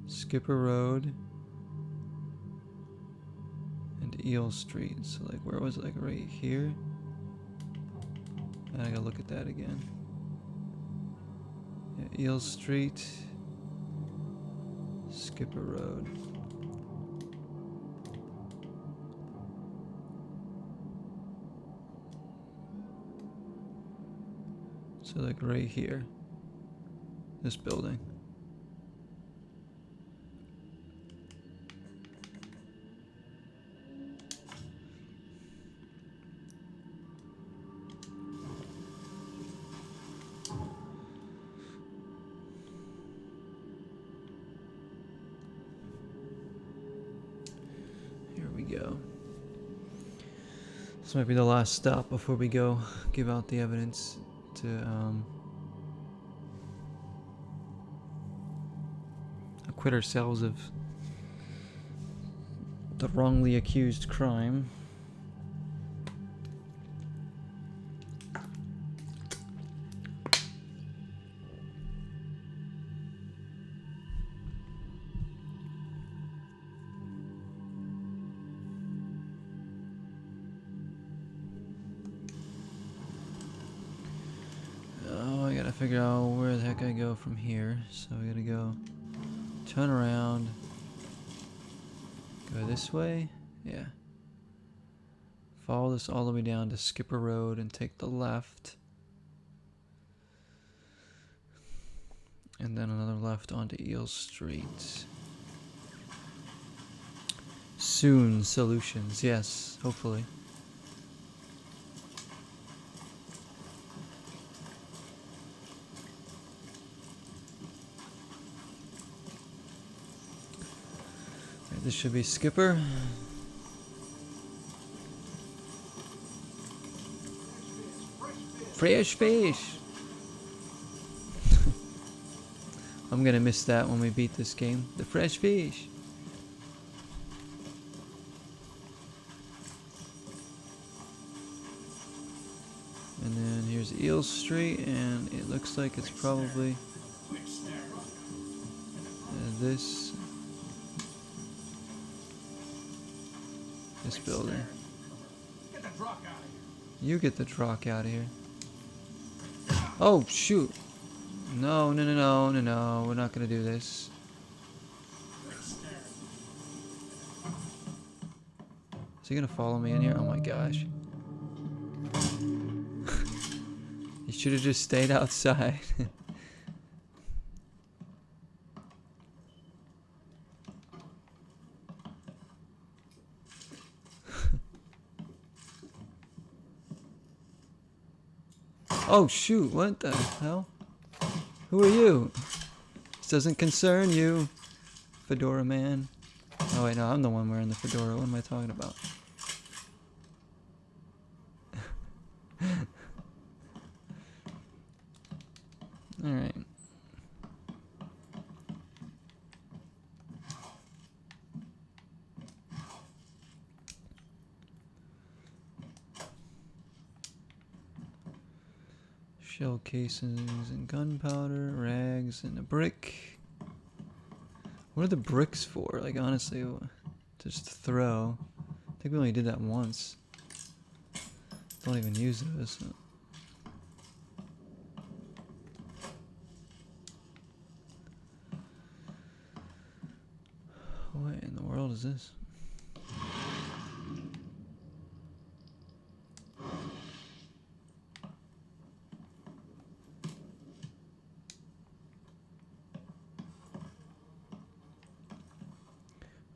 Skipper Road. And Eel Street. So like where was it? Like right here? I gotta look at that again. Yeah, Eel Street, Skipper Road. So like right here, this building. Go. This might be the last stop before we go give out the evidence to acquit ourselves of the wrongly accused crime. Figure out where the heck I go from here. So we gotta go turn around, go this way, yeah, follow this all the way down to Skipper Road and take the left, and then another left onto Eel Street. Soon solutions, yes, hopefully. This should be Skipper. Fresh fish! I'm gonna miss that when we beat this game. The fresh fish! And then here's Eel Street, and it looks like it's probably this building. Get the truck out of here. You get the truck out of here. Oh shoot! No, no, no, no, no, no. We're not gonna do this. Is he gonna follow me in here? Oh my gosh! You should have just stayed outside. Oh shoot, what the hell? Who are you? This doesn't concern you, Fedora man. Oh wait, no, I'm the one wearing the fedora. What am I talking about? Alright. Shell casings and gunpowder, rags, and a brick. What are the bricks for? Like, honestly, just to throw. I think we only did that once. Don't even use those. What in the world is this?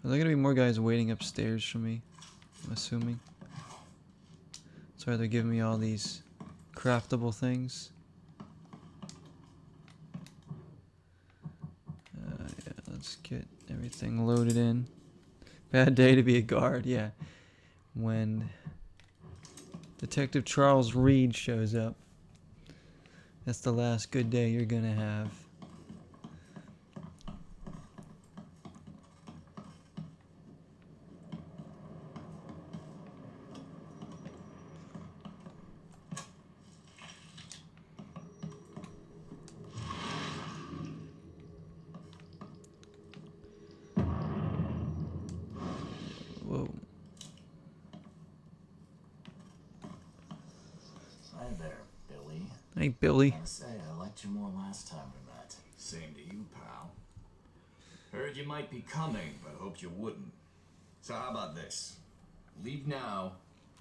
Are there gonna be more guys waiting upstairs for me? I'm assuming. Sorry, they're giving me all these craftable things. Yeah, let's get everything loaded in. Bad day to be a guard, yeah. When Detective Charles Reed shows up, that's the last good day you're gonna have. Whoa. Hi there, Billy. Hey, Billy. Gotta say, I liked you more last time we met. Same to you, pal. Heard you might be coming, but hoped you wouldn't. So how about this? Leave now,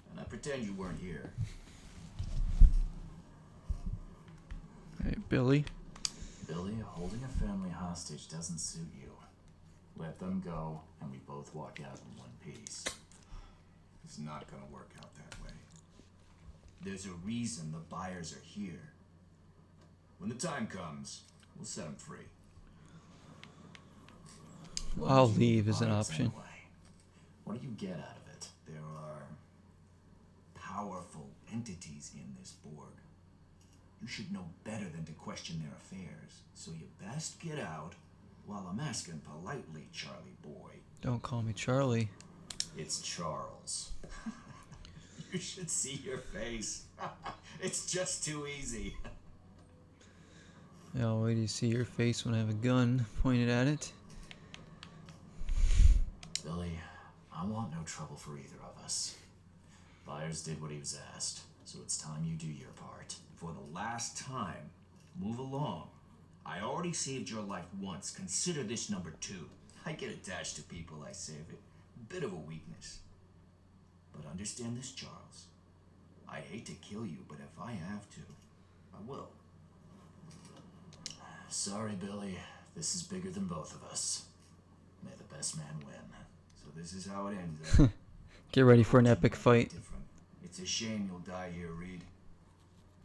and I pretend you weren't here. Hey, Billy. Billy, holding a family hostage doesn't suit you. Let them go, and we both walk out in one piece. It's not gonna work out that way. There's a reason the buyers are here. When the time comes, we'll set them free. I'll leave as an Buyers option. anyway. What do you get out of it? There are powerful entities in this Borg. You should know better than to question their affairs, so you best get out while I'm asking politely, Charlie boy. Don't call me Charlie. It's Charles. You should see your face. It's just too easy. Yeah, I'll wait till you see your face when I have a gun pointed at it. Billy, I want no trouble for either of us. Byers did what he was asked, so it's time you do your part. For the last time, move along. I already saved your life once. Consider this number 2. I get attached to people I save it. Bit of a weakness. But understand this, Charles. I hate to kill you, but if I have to, I will. Sorry, Billy. This is bigger than both of us. May the best man win. So this is how it ends, eh? Get ready for an epic fight. Different. It's a shame you'll die here, Reed.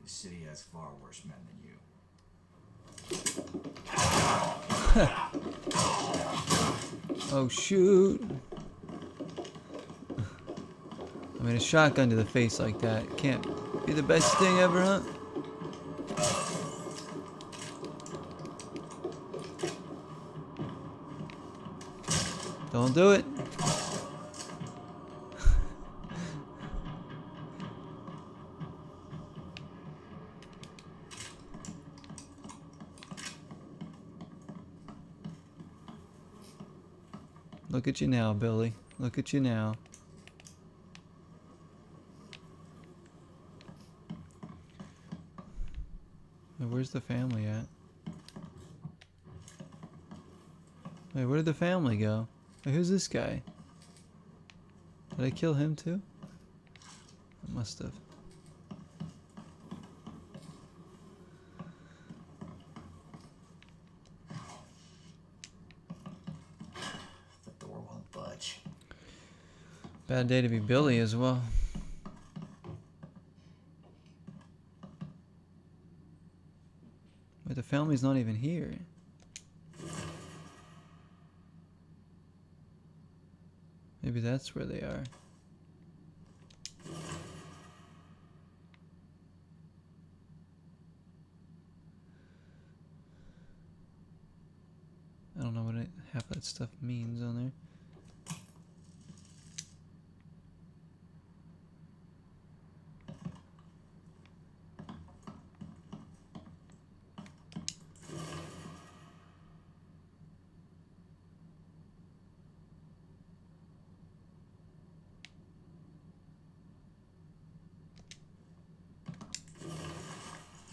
This city has far worse men than you. Oh, shoot. I mean, a shotgun to the face like that can't be the best thing ever, huh? Don't do it. Look at you now, Billy. Look at you now. Hey, where's the family at? Wait, where did the family go? Wait, who's this guy? Did I kill him too? I must have. The door won't budge. Bad day to be Billy as well. Wait, the family's not even here. Maybe that's where they are. I don't know what half that stuff means on there.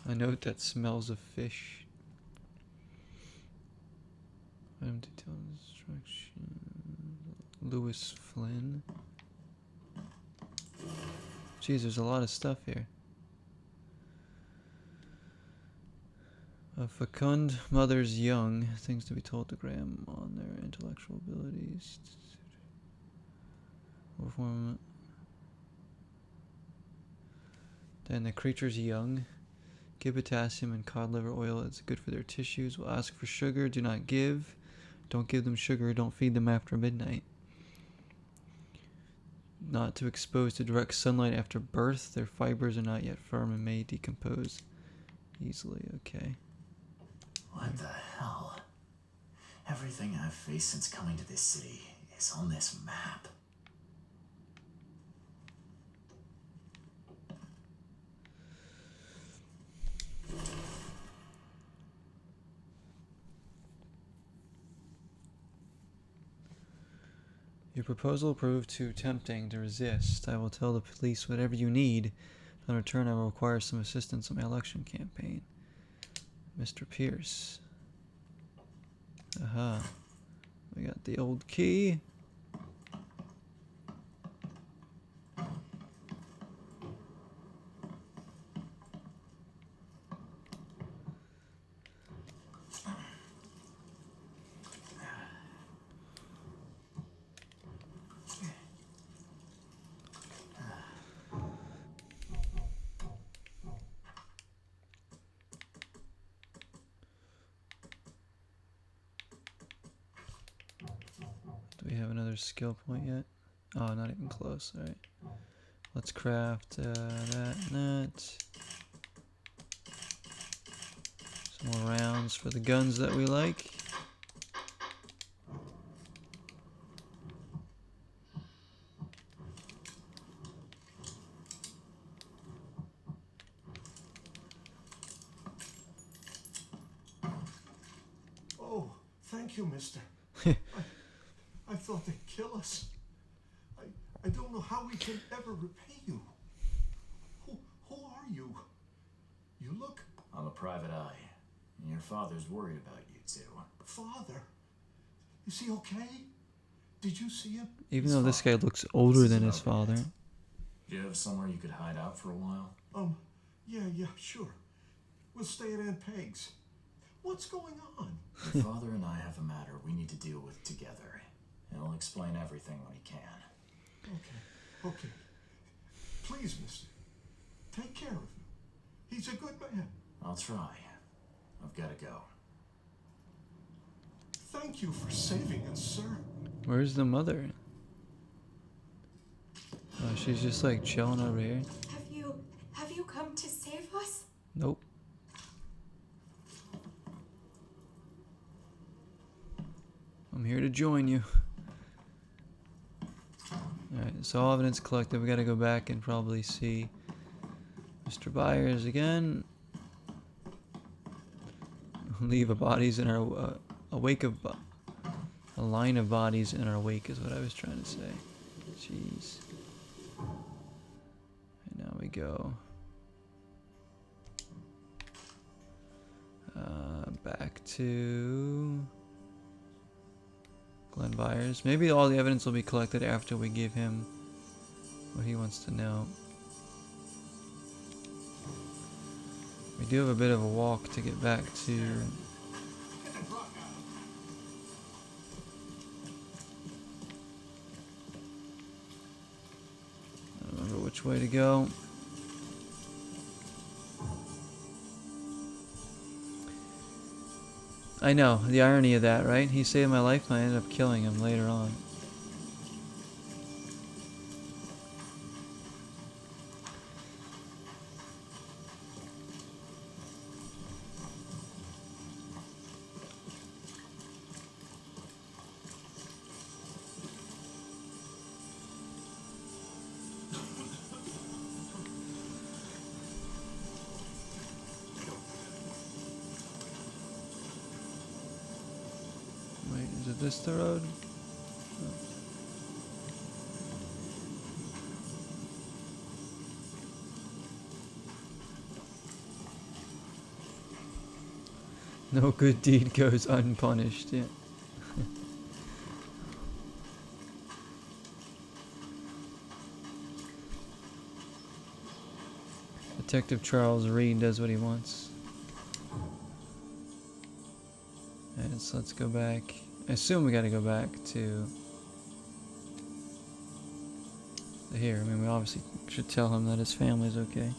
A note that smells of fish. Item detail instruction. Lewis Flynn. Jeez, there's a lot of stuff here. A fecund mother's young. Things to be told to Graham on their intellectual abilities. Then the creature's young. Give potassium and cod liver oil. It's good for their tissues. Will ask for sugar. Do not give. Don't give them sugar. Don't feed them after midnight. Not to expose to direct sunlight after birth. Their fibers are not yet firm and may decompose easily. Okay. What the hell? Everything I've faced since coming to this city is on this map. Your proposal proved too tempting to resist. I will tell the police whatever you need. In return, I will require some assistance in my election campaign. Mr. Pierce. Aha. We got the old key. Do we have another skill point yet? Oh, not even close. Alright. Let's craft that and that. Some more rounds for the guns that we like. Oh, thank you, mister. I thought they'd kill us. I don't know how we can ever repay you. Who are you? You look... I'm a private eye. And your father's worried about you, too. Father? Is he okay? Did you see him? Even though this guy looks older than his about father. it. Do you have somewhere you could hide out for a while? Yeah, sure. We'll stay at Aunt Peg's. What's going on? Your father and I have a matter we need to deal with together. And I'll explain everything when he can. Okay. Please, mister. Take care of him. He's a good man. I'll try. I've got to go. Thank you for saving us, sir. Where's the mother? Oh, she's just like chilling over here. Have you come to save us? Nope. I'm here to join you. Alright, so all evidence collected. We gotta go back and probably see Mr. Byers again. Leave a bodies in our a line of bodies in our wake is what I was trying to say. Jeez. And now we go back to Glenn Byers. Maybe all the evidence will be collected after we give him what he wants to know. We do have a bit of a walk to get back to. I don't remember which way to go. I know, the irony of that, right? He saved my life and I ended up killing him later on. Wait, is it this the road? No good deed goes unpunished, yeah. Detective Charles Reed does what he wants. And so let's go back. I assume we gotta go back to here. I mean, we obviously should tell him that his family's okay.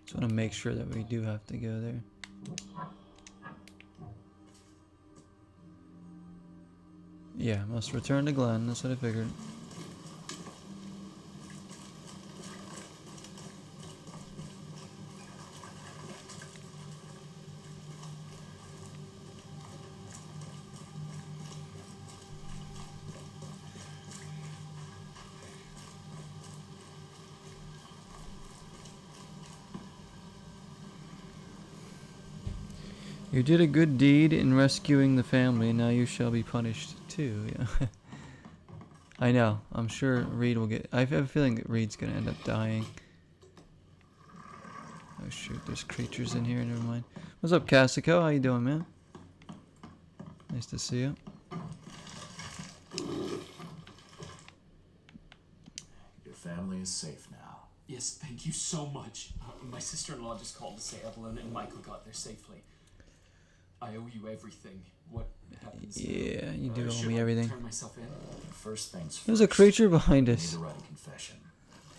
Just want to make sure that we do have to go there. Yeah, must return to Glen. That's what I figured. You did a good deed in rescuing the family, now you shall be punished too. Yeah. I know. I'm sure Reed will get... I have a feeling that Reed's gonna end up dying. Oh shoot, there's creatures in here, never mind. What's up, Casico? How you doing, man? Nice to see you. Your family is safe now. Yes, thank you so much. My sister-in-law just called to say Evelyn and Michael got there safely. I owe you everything. What happens? Yeah, you do owe should me I everything. turn myself in? First things first. There's a creature behind You need us. to write a confession.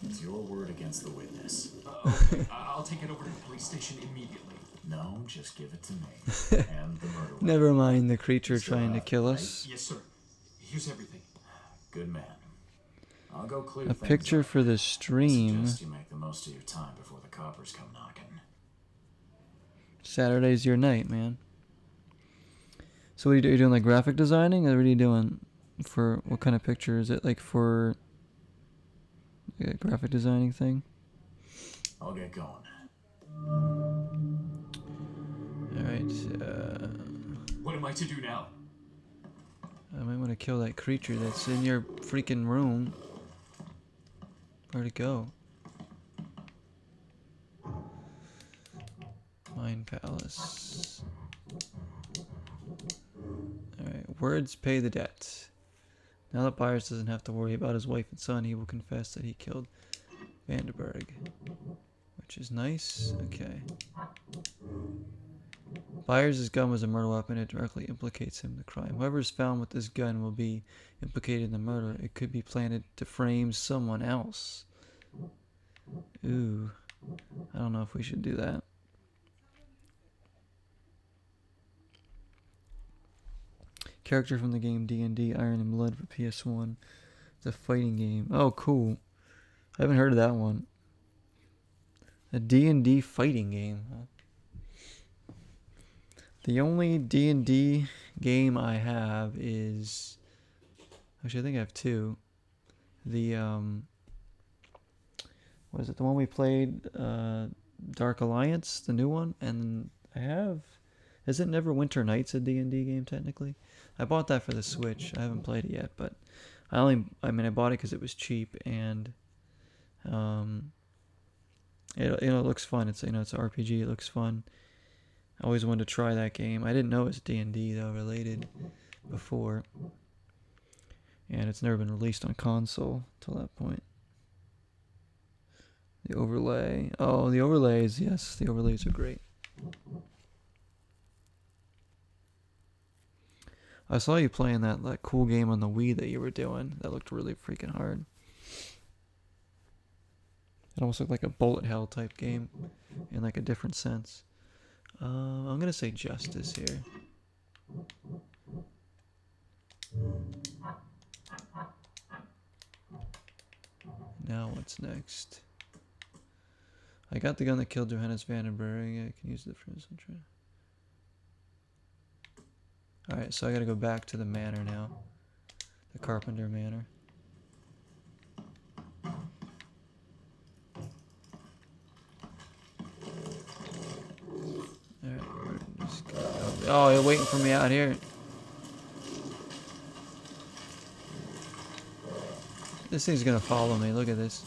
It's your word against the witness. Okay, I'll take it over to the police station immediately. No, just give it to me. And the murder weapon. Never mind the creature Still trying to up, kill right? us. Yes, sir. Here's everything. Good man. I'll go clear A things picture up. for the I stream. suggest you make the most of your time before the coppers come knocking. Saturday's your night, man. So what are you doing, like graphic designing? Or what are you doing for, what kind of picture? Is it like for like a graphic designing thing? I'll get going. Alright, What am I to do now? I might want to kill that creature that's in your freaking room. Where'd it go? Mine Palace. Alright, words pay the debt. Now that Byers doesn't have to worry about his wife and son, he will confess that he killed Vandenberg. Which is nice. Okay. Byers' gun was a murder weapon. It directly implicates him in the crime. Whoever is found with this gun will be implicated in the murder. It could be planted to frame someone else. Ooh. I don't know if we should do that. Character from the game D&D Iron and Blood for PS1. It's a fighting game. Oh, cool. I haven't heard of that one. A D&D fighting game, huh? The only D&D game I have is... Actually, I think I have two. The, what is it? The one we played, Dark Alliance, the new one. And I have... Is it Neverwinter Nights a D&D game, technically? I bought that for the Switch. I haven't played it yet, but... I bought it because it was cheap, and... It looks fun. It's, it's an RPG. It looks fun. I always wanted to try that game. I didn't know it was D&D though related before, and it's never been released on console till that point. The overlay. Oh, the overlays. Yes, the overlays are great. I saw you playing that cool game on the Wii that you were doing. That looked really freaking hard. It almost looked like a bullet hell type game in like a different sense. I'm gonna say justice here. Now what's next? I got the gun that killed Johannes Vandenberg. I can use it for this one. Alright, so I gotta go back to the manor now. The Carpenter Manor. Alright, oh, you're waiting for me out here. This thing's gonna follow me, look at this.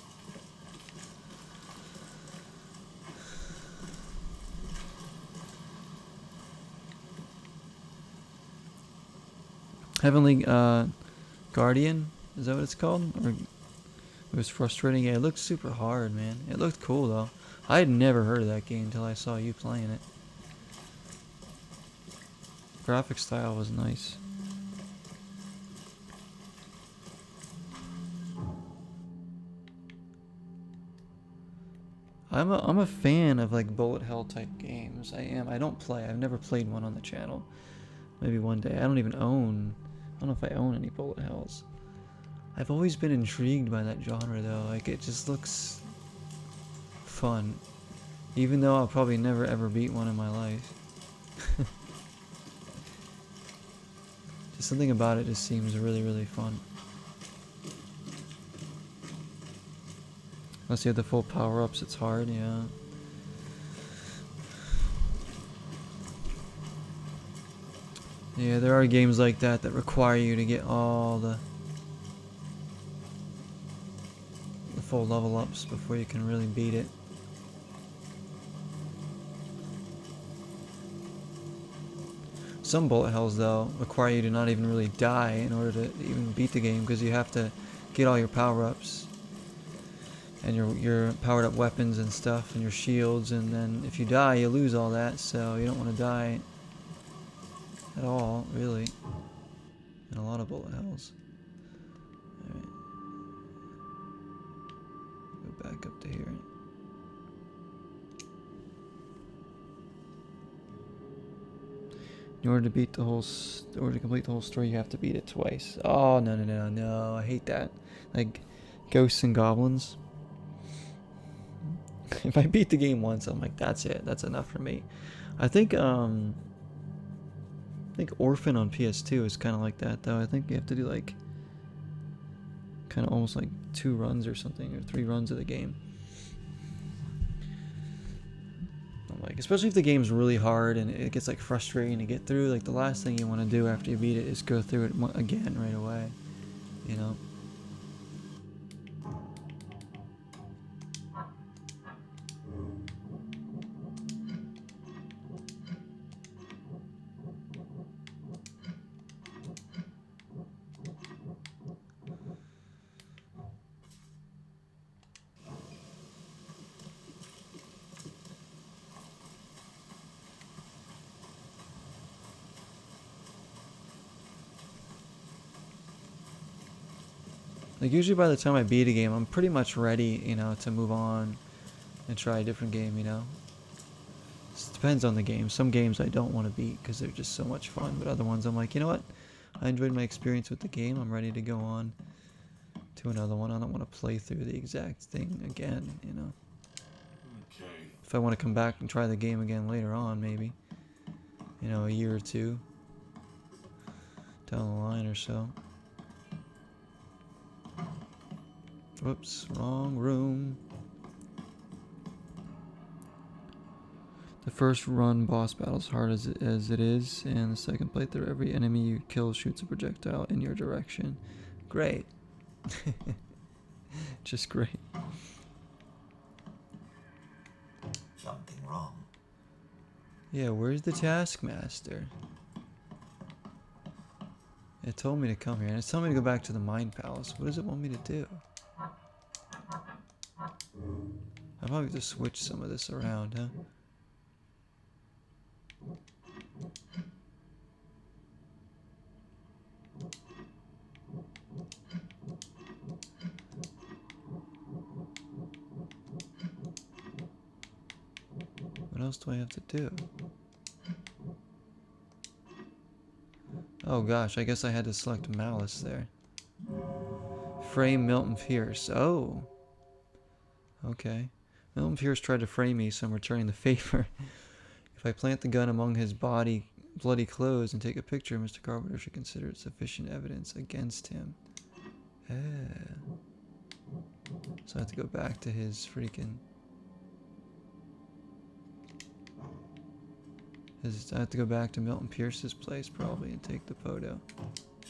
Heavenly Guardian, is that what it's called? Or it was frustrating. Yeah, it looked super hard, man. It looked cool though. I had never heard of that game until I saw you playing it. Graphic style was nice. I'm a fan of like bullet hell type games. I am. I don't play. I've never played one on the channel. Maybe one day. I don't know if I own any bullet hells. I've always been intrigued by that genre though. Like it just looks fun. Even though I'll probably never ever beat one in my life. Just something about it just seems really, really fun. Unless you have the full power-ups, it's hard, yeah. Yeah, there are games like that that require you to get all the full level ups before you can really beat it. Some bullet hells though require you to not even really die in order to even beat the game, because you have to get all your power-ups and your powered up weapons and stuff and your shields, and then if you die you lose all that, so you don't want to die at all, really, in a lot of bullet hells. Alright. Go back up to here. In order to complete the whole story, you have to beat it twice. Oh, no, I hate that. Like, ghosts and goblins. If I beat the game once, I'm like, that's it. That's enough for me. I think Orphan on PS2 is kind of like that, though. I think you have to do, like, kind of almost like 2 runs or something, or 3 runs of the game. Like, especially if the game's really hard and it gets like frustrating to get through, like the last thing you want to do after you beat it is go through it again right away, you know. Like usually by the time I beat a game, I'm pretty much ready, you know, to move on and try a different game, you know. It depends on the game. Some games I don't want to beat because they're just so much fun, but other ones I'm like, you know what? I enjoyed my experience with the game. I'm ready to go on to another one. I don't want to play through the exact thing again, you know. Okay. If I want to come back and try the game again later on, maybe, you know, a year or two down the line or so. Whoops, wrong room. The first run boss battle is hard as it is, and the second playthrough, every enemy you kill shoots a projectile in your direction. Great. Just great. Something wrong. Yeah, where's the Taskmaster? It told me to come here, and it's telling me to go back to the Mind Palace. What does it want me to do? I probably have to switch some of this around, huh? What else do I have to do? Oh gosh, I guess I had to select Malice there. Frame Milton Pierce. Oh. Okay. Milton Pierce tried to frame me, so I'm returning the favor. If I plant the gun among his bloody clothes and take a picture, Mr. Carpenter should consider it sufficient evidence against him. So I have to go back to his freaking... I have to go back to Milton Pierce's place probably and take the photo.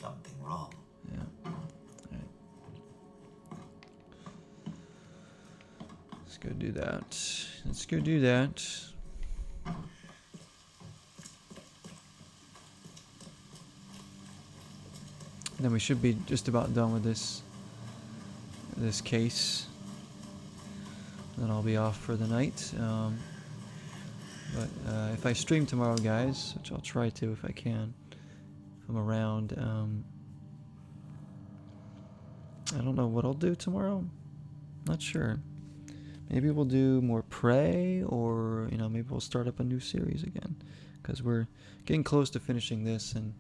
Something wrong. Yeah. Alright. Let's go do that. Let's go do that. Then we should be just about done with this case. Then I'll be off for the night. But if I stream tomorrow, guys, which I'll try to if I can, if I'm around, I don't know what I'll do tomorrow. Not sure. Maybe we'll do more Prey, or maybe we'll start up a new series again, because we're getting close to finishing this, and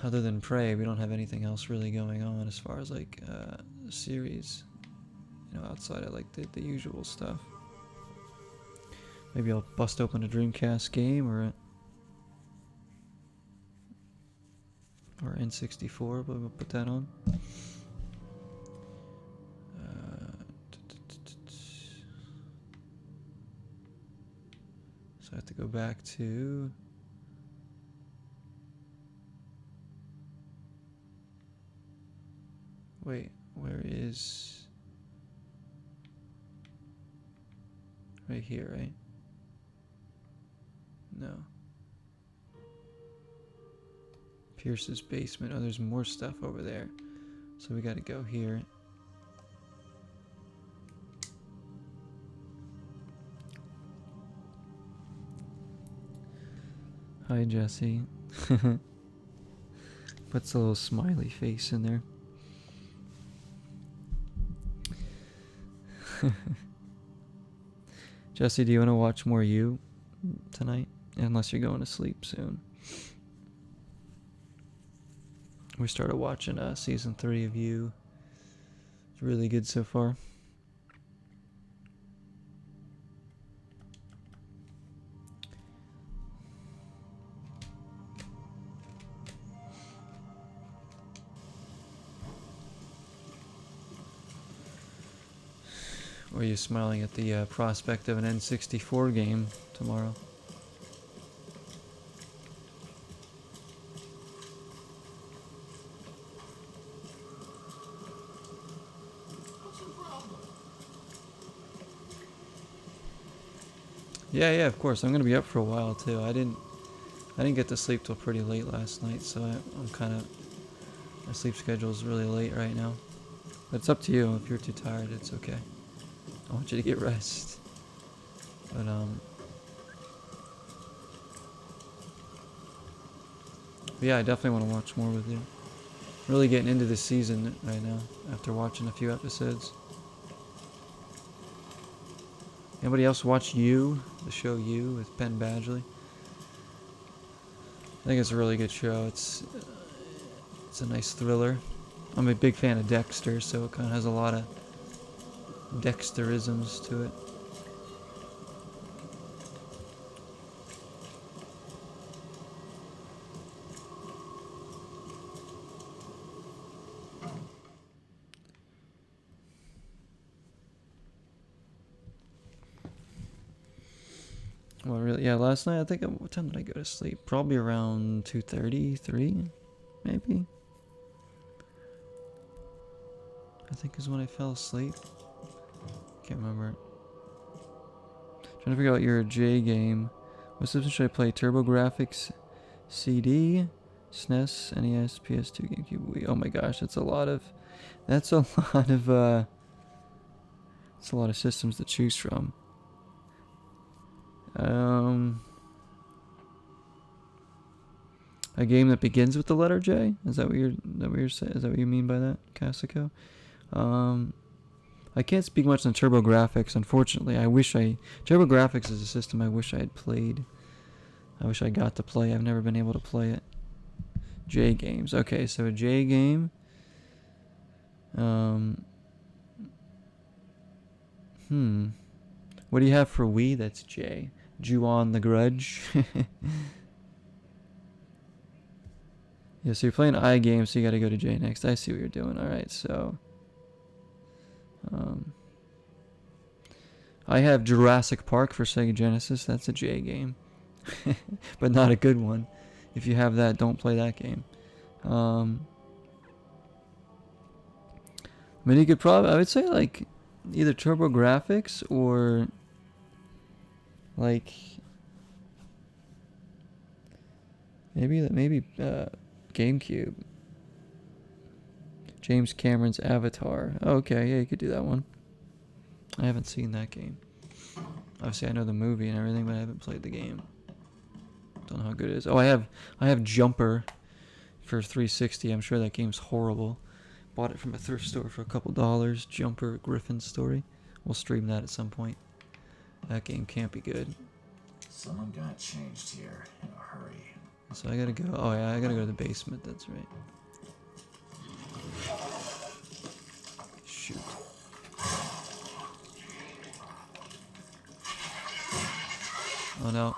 other than Prey, we don't have anything else really going on as far as like series, outside of like the usual stuff. Maybe I'll bust open a Dreamcast game or N64, but we'll put that on. So I have to go back to... Wait, where is... Right here, right? No. Pierce's basement. Oh, there's more stuff over there. So we gotta go here. Hi, Jesse. Puts a little smiley face in there. Jesse, do you want to watch more You tonight? Unless you're going to sleep soon. We started watching season 3 of You. It's really good so far. Or are you smiling at the prospect of an N64 game tomorrow? Yeah, of course. I'm gonna be up for a while too. I didn't get to sleep till pretty late last night, so I'm kind of, my sleep schedule is really late right now. But it's up to you. If you're too tired, it's okay. I want you to get rest. But yeah, I definitely want to watch more with you. Really getting into this season right now after watching a few episodes. Anybody else watch You, the show You with Ben Badgley? I think it's a really good show. It's a nice thriller. I'm a big fan of Dexter, so it kind of has a lot of Dexterisms to it. Well, really, yeah, last night, I think, what time did I go to sleep? Probably around 2:30, 3, maybe? I think is when I fell asleep. Can't remember. Trying to figure out your J game. What system should I play? TurboGrafx, CD, SNES, NES, PS2, GameCube, Wii. Oh my gosh, that's a lot of systems to choose from. A game that begins with the letter J? Is that what you're saying? Is that what you mean by that, Casico? I can't speak much on TurboGrafx, unfortunately. TurboGrafx is a system I wish I had played. I wish I got to play. I've never been able to play it. J games. Okay, so a J game. What do you have for Wii? That's J. Ju-on the Grudge. Yeah, so you're playing iGame, so you gotta go to J next. I see what you're doing. Alright, so... I have Jurassic Park for Sega Genesis. That's a J game. But not a good one. If you have that, don't play that game. I mean, you could probably... I would say, like, either TurboGrafx or... Like... Maybe GameCube. James Cameron's Avatar. Oh, okay, yeah, you could do that one. I haven't seen that game. Obviously, I know the movie and everything, but I haven't played the game. Don't know how good it is. Oh, I have Jumper for 360. I'm sure that game's horrible. Bought it from a thrift store for a couple dollars. Jumper Griffin Story. We'll stream that at some point. That game can't be good. Someone got changed here in a hurry. So I gotta go. Oh yeah, I gotta go to the basement. That's right. Shoot. Oh no.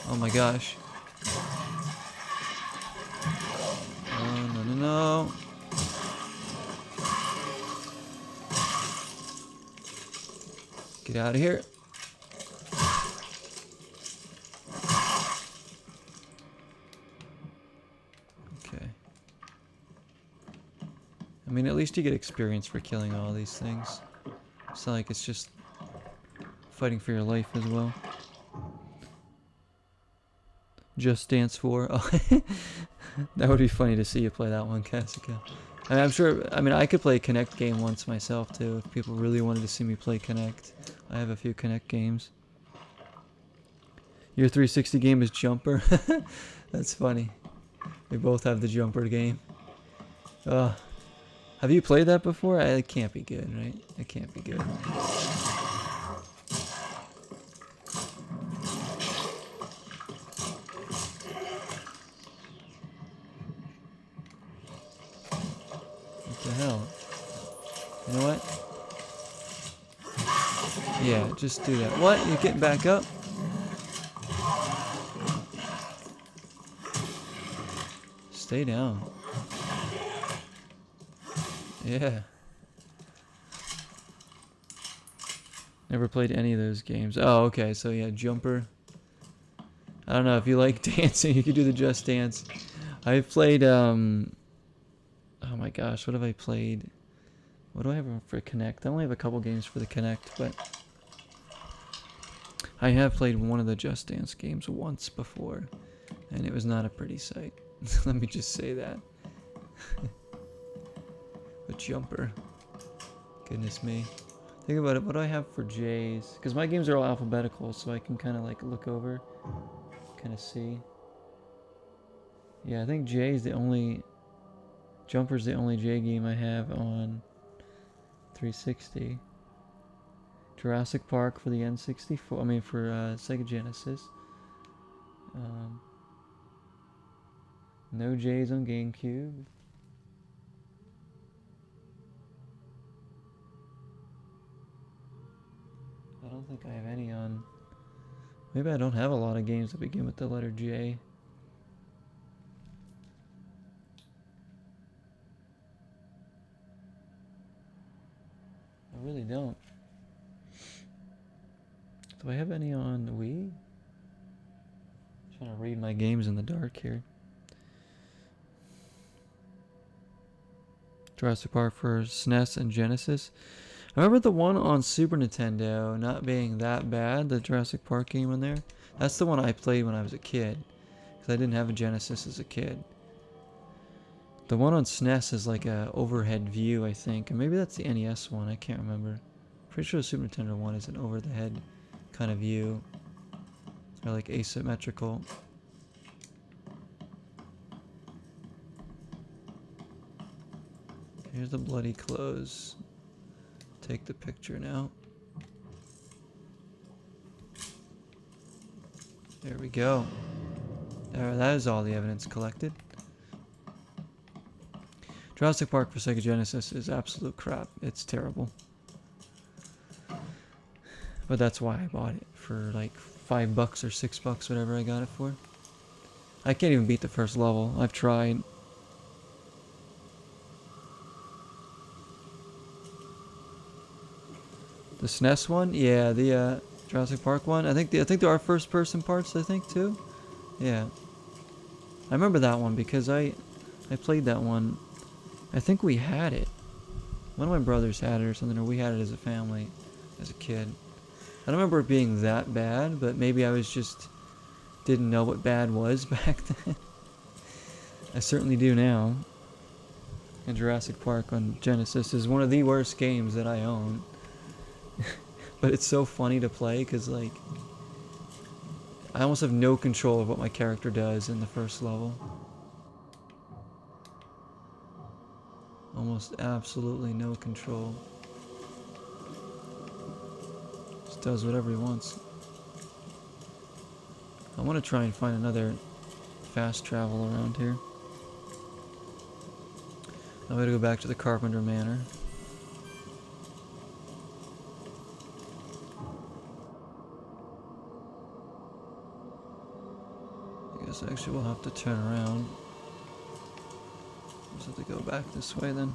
Oh my gosh. Oh no no no. Get out of here. Okay. I mean, at least you get experience for killing all these things. It's not like it's just fighting for your life as well. Just Dance 4. Oh, that would be funny to see you play that one, Kasuka. I mean, I'm sure. I mean, I could play a Kinect game once myself too, if people really wanted to see me play Kinect. I have a few Kinect games. Your 360 game is Jumper. That's funny. We both have the Jumper game. Have you played that before? It can't be good, right? It can't be good. What the hell? You know what? Yeah, just do that. What? You're getting back up? Stay down. Yeah. Never played any of those games. Oh, okay. So yeah, Jumper. I don't know if you like dancing, you could do the Just Dance. I've played oh my gosh, what have I played? What do I have for Kinect? I only have a couple games for the Kinect, but I have played one of the Just Dance games once before, and it was not a pretty sight. Let me just say that. A Jumper. Goodness me. Think about it. What do I have for J's? Because my games are all alphabetical, so I can kind of like look over, kind of see. Yeah, I think J is the only... Jumper's the only J game I have on 360. Jurassic Park for the N64. I mean for Sega Genesis. No J's on GameCube. I don't think I have any on... Maybe I don't have a lot of games that begin with the letter J. I really don't. Do I have any on Wii? I'm trying to read my games in the dark here. Jurassic Park for SNES and Genesis. I remember the one on Super Nintendo not being that bad, the Jurassic Park game in there. That's the one I played when I was a kid, because I didn't have a Genesis as a kid. The one on SNES is like a overhead view, I think, and maybe that's the NES one, I can't remember. Pretty sure the Super Nintendo one is an over the head kind of view, or like asymmetrical. Here's the bloody clothes. Take the picture now. There we go. There, that is all the evidence collected. Jurassic Park for Sega Genesis is absolute crap. It's terrible. But that's why I bought it for like $5 or $6, whatever I got it for. I can't even beat the first level. I've tried. The SNES one, yeah, the Jurassic Park one. I think there are first-person parts. I think too. Yeah, I remember that one because I played that one. I think we had it. One of my brothers had it or something, or we had it as a family, as a kid. I don't remember it being that bad, but maybe I was just didn't know what bad was back then. I certainly do now. And Jurassic Park on Genesis is one of the worst games that I own. But it's so funny to play because, like, I almost have no control of what my character does in the first level. Almost absolutely no control. Just does whatever he wants. I want to try and find another fast travel around here. I'm going to go back to the Carpenter Manor. I guess actually we'll have to turn around. Just have to go back this way then.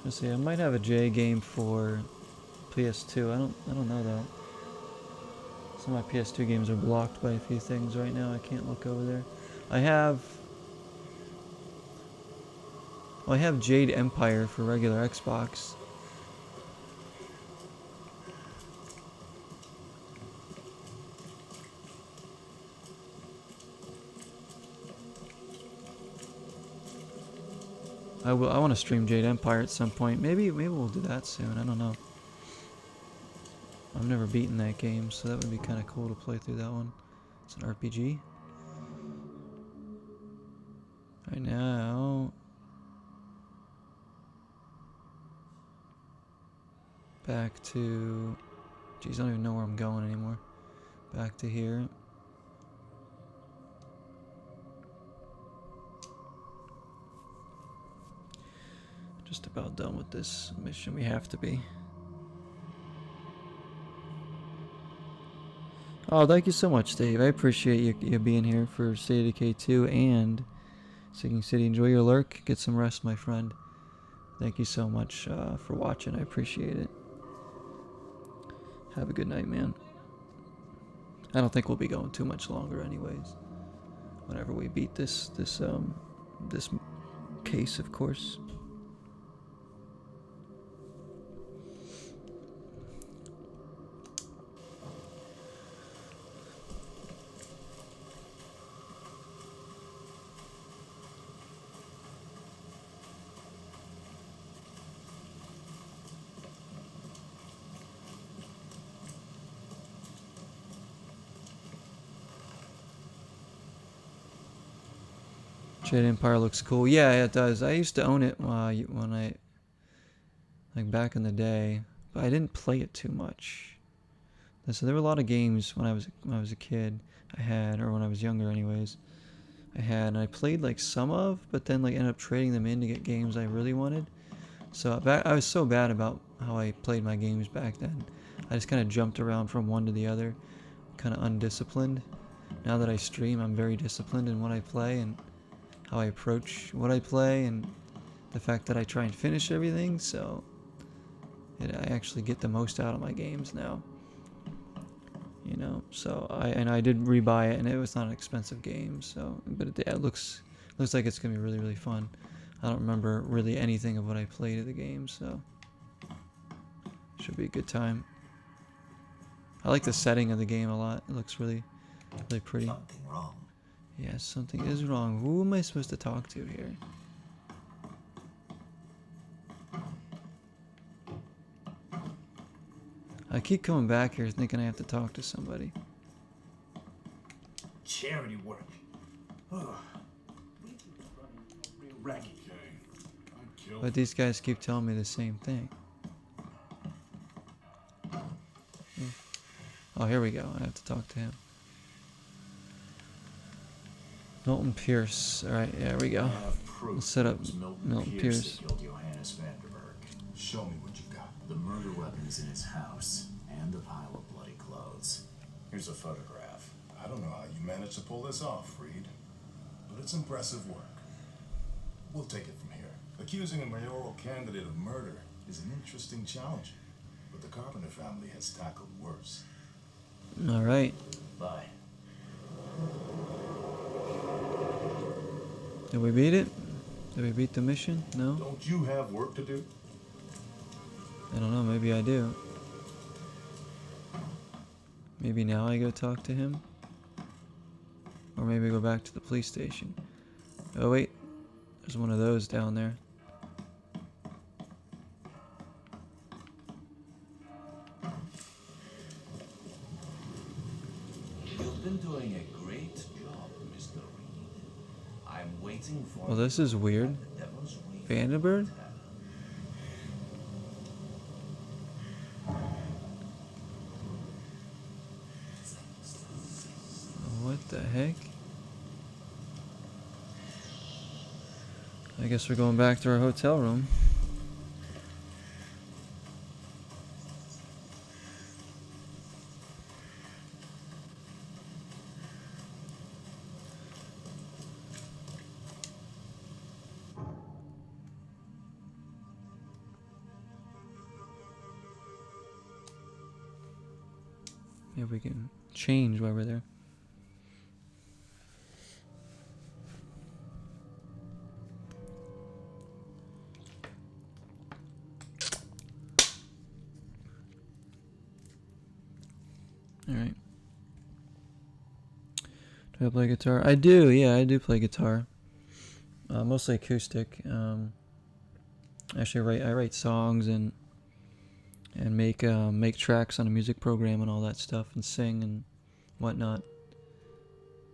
Let's see, I might have a J game for PS2. I don't know though. Some of my PS2 games are blocked by a few things right now. I can't look over there. I have Jade Empire for regular Xbox. I want to stream Jade Empire at some point. Maybe we'll do that soon. I don't know. I've never beaten that game, so that would be kind of cool to play through that one. It's an RPG. Right now, back to, geez, I don't even know where I'm going anymore. Back to here. Just about done with this mission. We have to be. Oh, thank you so much, Dave. I appreciate you being here for State of Decay 2 and Sinking City. Enjoy your lurk. Get some rest, my friend. Thank you so much for watching. I appreciate it. Have a good night, man. I don't think we'll be going too much longer anyways. Whenever we beat this case, of course. Jade Empire looks cool. Yeah, it does. I used to own it when I, like back in the day, but I didn't play it too much. So there were a lot of games when I was a kid I had, or when I was younger anyways, I had, and I played like some of, but then like ended up trading them in to get games I really wanted. So I was so bad about how I played my games back then. I just kind of jumped around from one to the other, kind of undisciplined. Now that I stream, I'm very disciplined in what I play and how I approach what I play, and the fact that I try and finish everything, so I actually get the most out of my games now. You know, so I did rebuy it, and it was not an expensive game, so but it looks like it's gonna be really, really fun. I don't remember really anything of what I played of the game, so should be a good time. I like the setting of the game a lot. It looks really, really pretty. Something wrong. Yes, something is wrong. Who am I supposed to talk to here? I keep coming back here thinking I have to talk to somebody. Charity work. Ugh. Real racket. Okay. I'd kill. But these guys keep telling me the same thing. Oh, here we go. I have to talk to him. Milton Pierce. Alright, yeah, there we go. I have proof Let's set up it was Milton Pierce. that killed Johannes Vanderberg. Show me what you got. The murder weapons in his house and a pile of bloody clothes. Here's a photograph. I don't know how you managed to pull this off, Reed, but it's impressive work. We'll take it from here. Accusing a mayoral candidate of murder is an interesting challenge, but the Carpenter family has tackled worse. Alright. Bye. Did we beat it? Did we beat the mission? No? Don't you have work to do? I don't know, maybe I do. Maybe now I go talk to him? Or maybe go back to the police station. Oh wait, there's one of those down there. You've been doing a great job, Mr. Reed. I'm waiting for Well, this is weird. the demonstration. Vandenberg? What the heck? I guess we're going back to our hotel room. If we can change while we're there. Alright. Do I play guitar? I do, yeah, I do play guitar. Mostly acoustic. Actually, I write songs and make tracks on a music program and all that stuff, and sing and whatnot.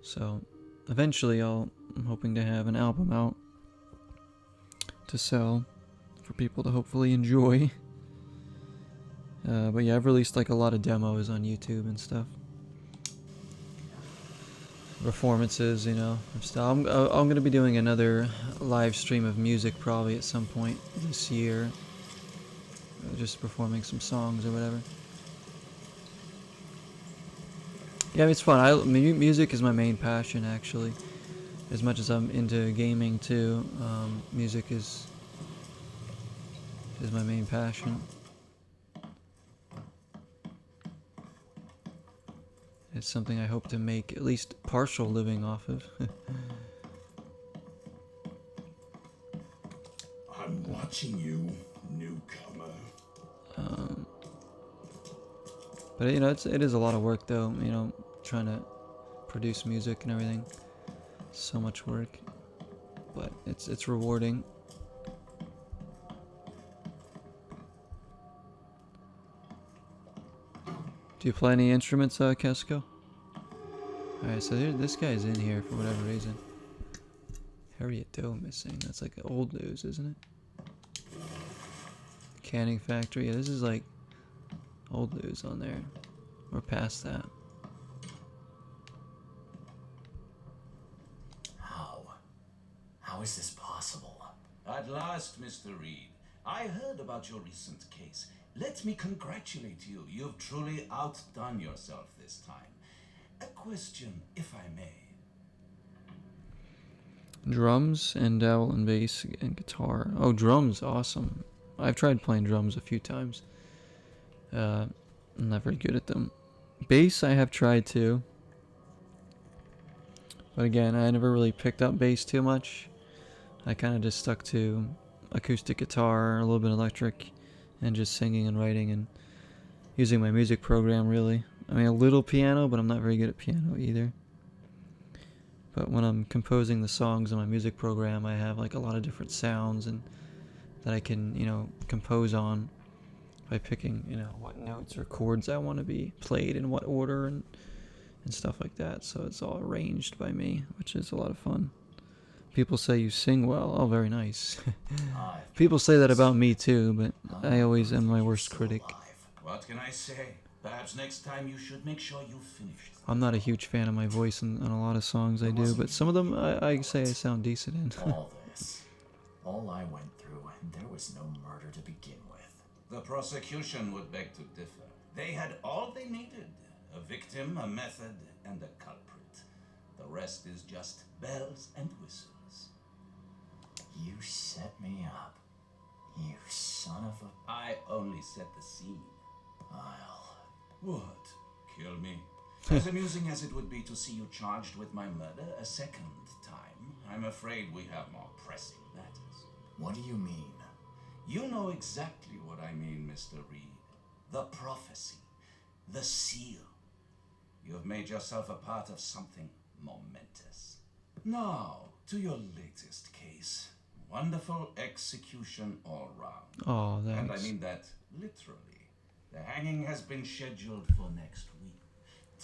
So eventually I'm hoping to have an album out to sell for people to hopefully enjoy. But yeah, I've released like a lot of demos on YouTube and stuff. Performances, you know. I'm gonna be doing another live stream of music probably at some point this year. Just performing some songs or whatever. Yeah, it's fun. Music is my main passion, actually. As much as I'm into gaming too, music is my main passion. It's something I hope to make at least partial living off of. I'm watching you, newcomer. But you know, it is a lot of work though, you know, trying to produce music and everything. So much work. But it's rewarding. Do you play any instruments, Casco? Alright, so this guy's in here for whatever reason. Harriet Doe missing. That's like old news, isn't it? Canning factory. Yeah, this is like old news on there. We're past that. How is this possible? At last, Mr. Reed. I heard about your recent case. Let me congratulate you. You've truly outdone yourself this time. A question, if I may. Drums and dowel and bass and guitar. Oh, drums, awesome. I've tried playing drums a few times. I'm not very good at them. Bass I have tried too. But again, I never really picked up bass too much. I kind of just stuck to acoustic guitar, a little bit electric, and just singing and writing and using my music program, really. I mean, a little piano, but I'm not very good at piano either. But when I'm composing the songs in my music program, I have like a lot of different sounds and that I can, you know, compose on by picking, you know, what notes or chords I want to be played in what order and stuff like that. So it's all arranged by me, which is a lot of fun. People say you sing well. Oh, very nice. People say that about me too, but I always am my worst critic. What can I say? Perhaps next time you should make sure you finished. I'm not a huge fan of my voice in a lot of songs I do, but some of them I say I sound decent in. All this, all I went through, and there was no murder to begin with. The prosecution would beg to differ. They had all they needed. A victim, a method, and a culprit. The rest is just bells and whistles. You set me up. You son of a... I only set the scene. I'll... What? Kill me? As amusing as it would be to see you charged with my murder a second time, I'm afraid we have more pressing matters. What do you mean? You know exactly what I mean, Mr. Reed. The prophecy. The seal. You have made yourself a part of something momentous. Now, to your latest case. Wonderful execution all round. Oh, thanks. And I mean that literally. The hanging has been scheduled for next week.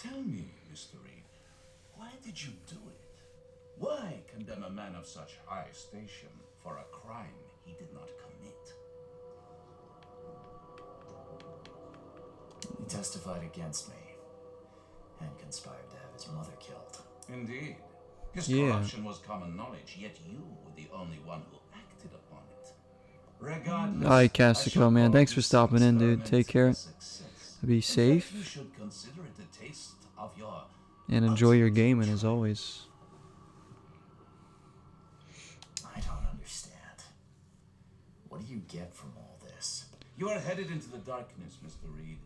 Tell me, Mr. Reed, why did you do it? Why condemn a man of such high station for a crime he did not commit? He testified against me and conspired to have his mother killed. Indeed. His Yeah. corruption was common knowledge, yet you were the only one who acted upon it. Regardless, Alright, I shall Castico, man. call Thanks for this stopping in, dude. experiment Take care. a success. Be In fact, safe. you should consider it a taste of your And enjoy your ultimate gaming as triumph. always. I don't understand. What do you get from all this? You are headed into the darkness, Mr. Reed.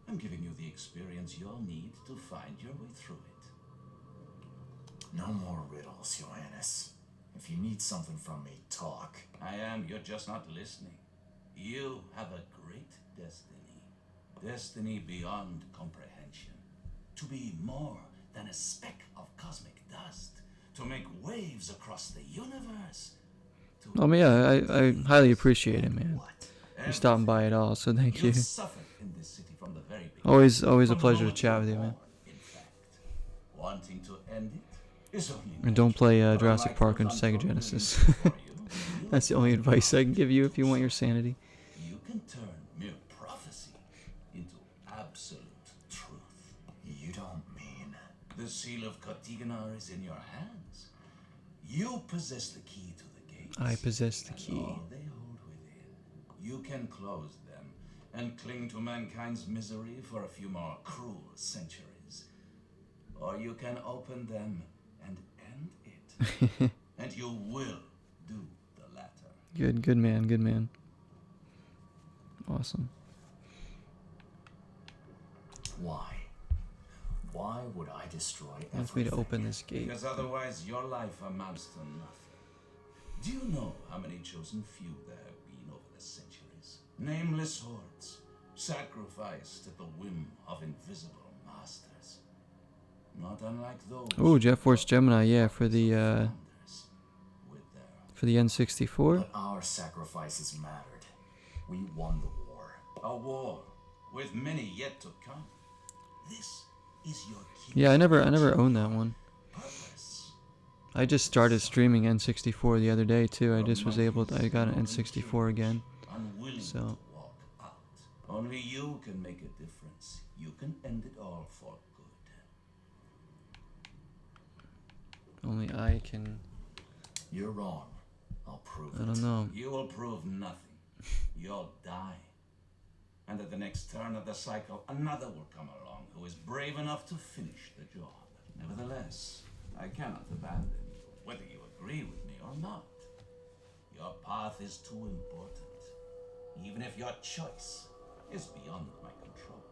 I'm giving you the experience you'll need to find your way through it. No more riddles, Johannes. If you need something from me, talk. I am, you're just not listening. You have a great destiny. Destiny beyond comprehension. To be more than a speck of cosmic dust. To make waves across the universe. I mean, yeah, I highly appreciate it, man. What? You're stopping by it all, so thank you. You suffered in this city from the very beginning. Always a From the pleasure to moment chat you with you, were man. born, in fact. Wanting to end it is only And don't play natural, but Jurassic unlike Park those on Sega untold Genesis. millions before you, That's the only advice I can give you if you want your sanity. You can turn mere prophecy into absolute truth. You don't mean... The seal of Kotiganar is in your hands. You possess the key to the gates. I possess the and key. all they hold within. You can close them and cling to mankind's misery for a few more cruel centuries. Or you can open them and end it. And you will do the latter. Good man, good man. Awesome. Why? Why would I destroy everything? Wants me to open this gate. Because otherwise your life amounts to nothing. Do you know how many chosen few there have been over the centuries? Nameless hordes, sacrificed at the whim of invisible masters. Not unlike those. Oh, Jet Force Gemini, yeah, for the founders with their for the N64. But our sacrifices mattered. We won the war. a war with many yet to come. This is your key. Yeah, I never owned that one. Purpose. I just started streaming N64 the other day too. I just was able to, I got an N64 again. Unwilling So. to walk out. Only you can make a difference. You can end it all for good. Only I can. You're wrong. I'll prove I it. don't know. You will prove nothing. You'll die. And at the next turn of the cycle, another will come along who is brave enough to finish the job. Nevertheless, I cannot abandon you, whether you agree with me or not. Your path is too important, even if your choice is beyond my control.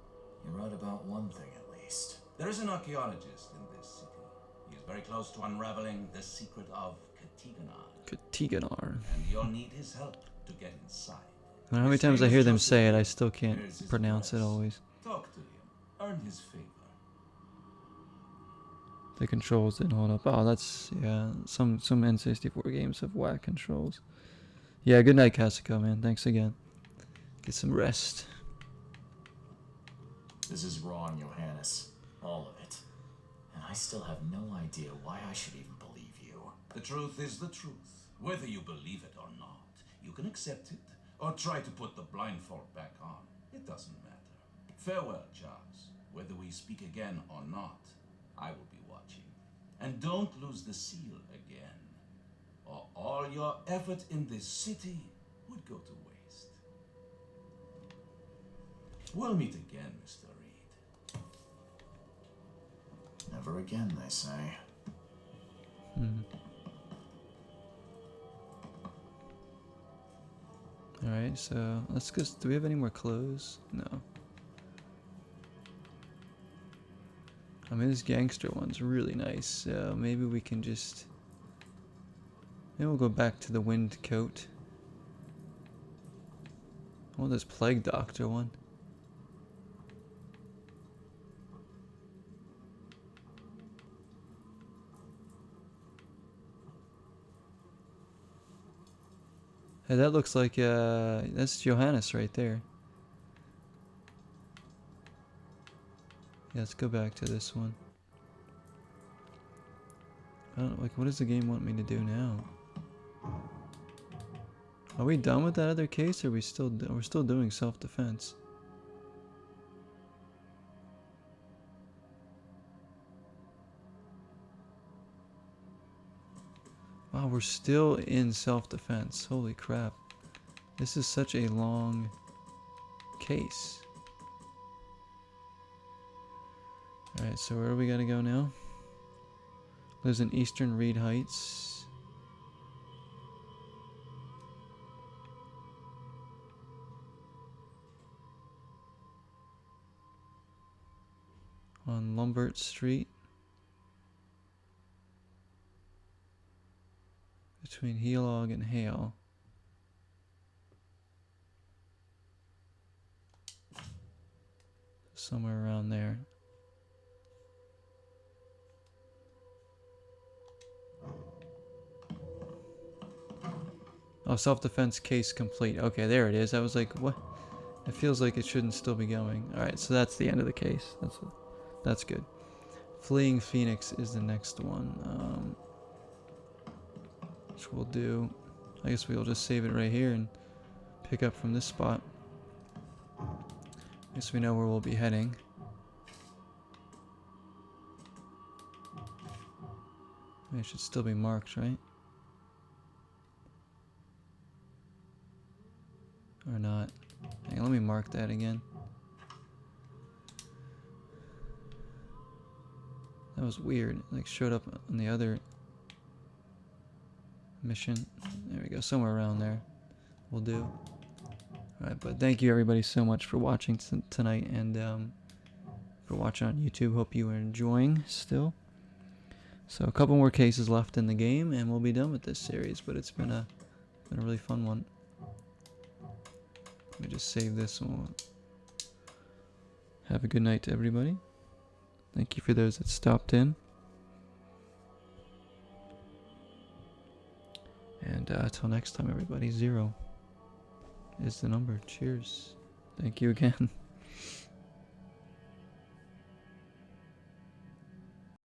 You're right about one thing at least. There is an archaeologist in this city. He is very close to unraveling the secret of Kotiganar, Kotiganar. and you'll need his help to get inside. No matter how many His times name I is hear them Joseph say it, I Reed. still Here is can't his pronounce it address. always. Talk to him. Earn his favor. The controls didn't hold up. Oh, that's, yeah, some N64 games have whack controls. Yeah, good night, Cassico, man. Thanks again. Get some rest. This is wrong, Johannes. All of it. And I still have no idea why I should even believe you. The truth is the truth. Whether you believe it or not, you can accept it or try to put the blindfold back on. It doesn't matter. Farewell, Charles. Whether we speak again or not, I will be watching. And don't lose the seal again, or all your effort in this city would go to waste. We'll meet again, Mr. Reed. Never again, they say. Alright, so let's go. Do we have any more clothes? No. I mean, this gangster one's really nice, so maybe we can just... Maybe we'll go back to the wind coat. I want this plague doctor one. Hey, that looks like, that's Johannes right there. Yeah, let's go back to this one. I don't, like, what does the game want me to do now? Are we done with that other case, or are we still, we're still doing self-defense? Wow, we're still in self-defense. Holy crap. This is such a long case. Alright, so where do we gotta go now? Lives in Eastern Reed Heights. On Lombard Street. Between Helog and Hale. Somewhere around there. Oh, self-defense case complete. Okay, there it is. I was like, what? It feels like it shouldn't still be going. Alright, so that's the end of the case. That's good. Fleeing Phoenix is the next one. Which we'll do. I guess we'll just save it right here and pick up from this spot. I guess we know where we'll be heading. It should still be marked, right? Or not. Hang on, let me mark that again. That was weird. It like showed up on the other mission. There we go, somewhere around there. Will do. Alright, but thank you everybody so much for watching tonight, and for watching on YouTube. Hope you are enjoying still. So a couple more cases left in the game and we'll be done with this series, but it's been a really fun one. Let me just save this one. Have a good night to everybody. Thank you for those that stopped in. And until next time, everybody, 0 is the number. Cheers. Thank you again.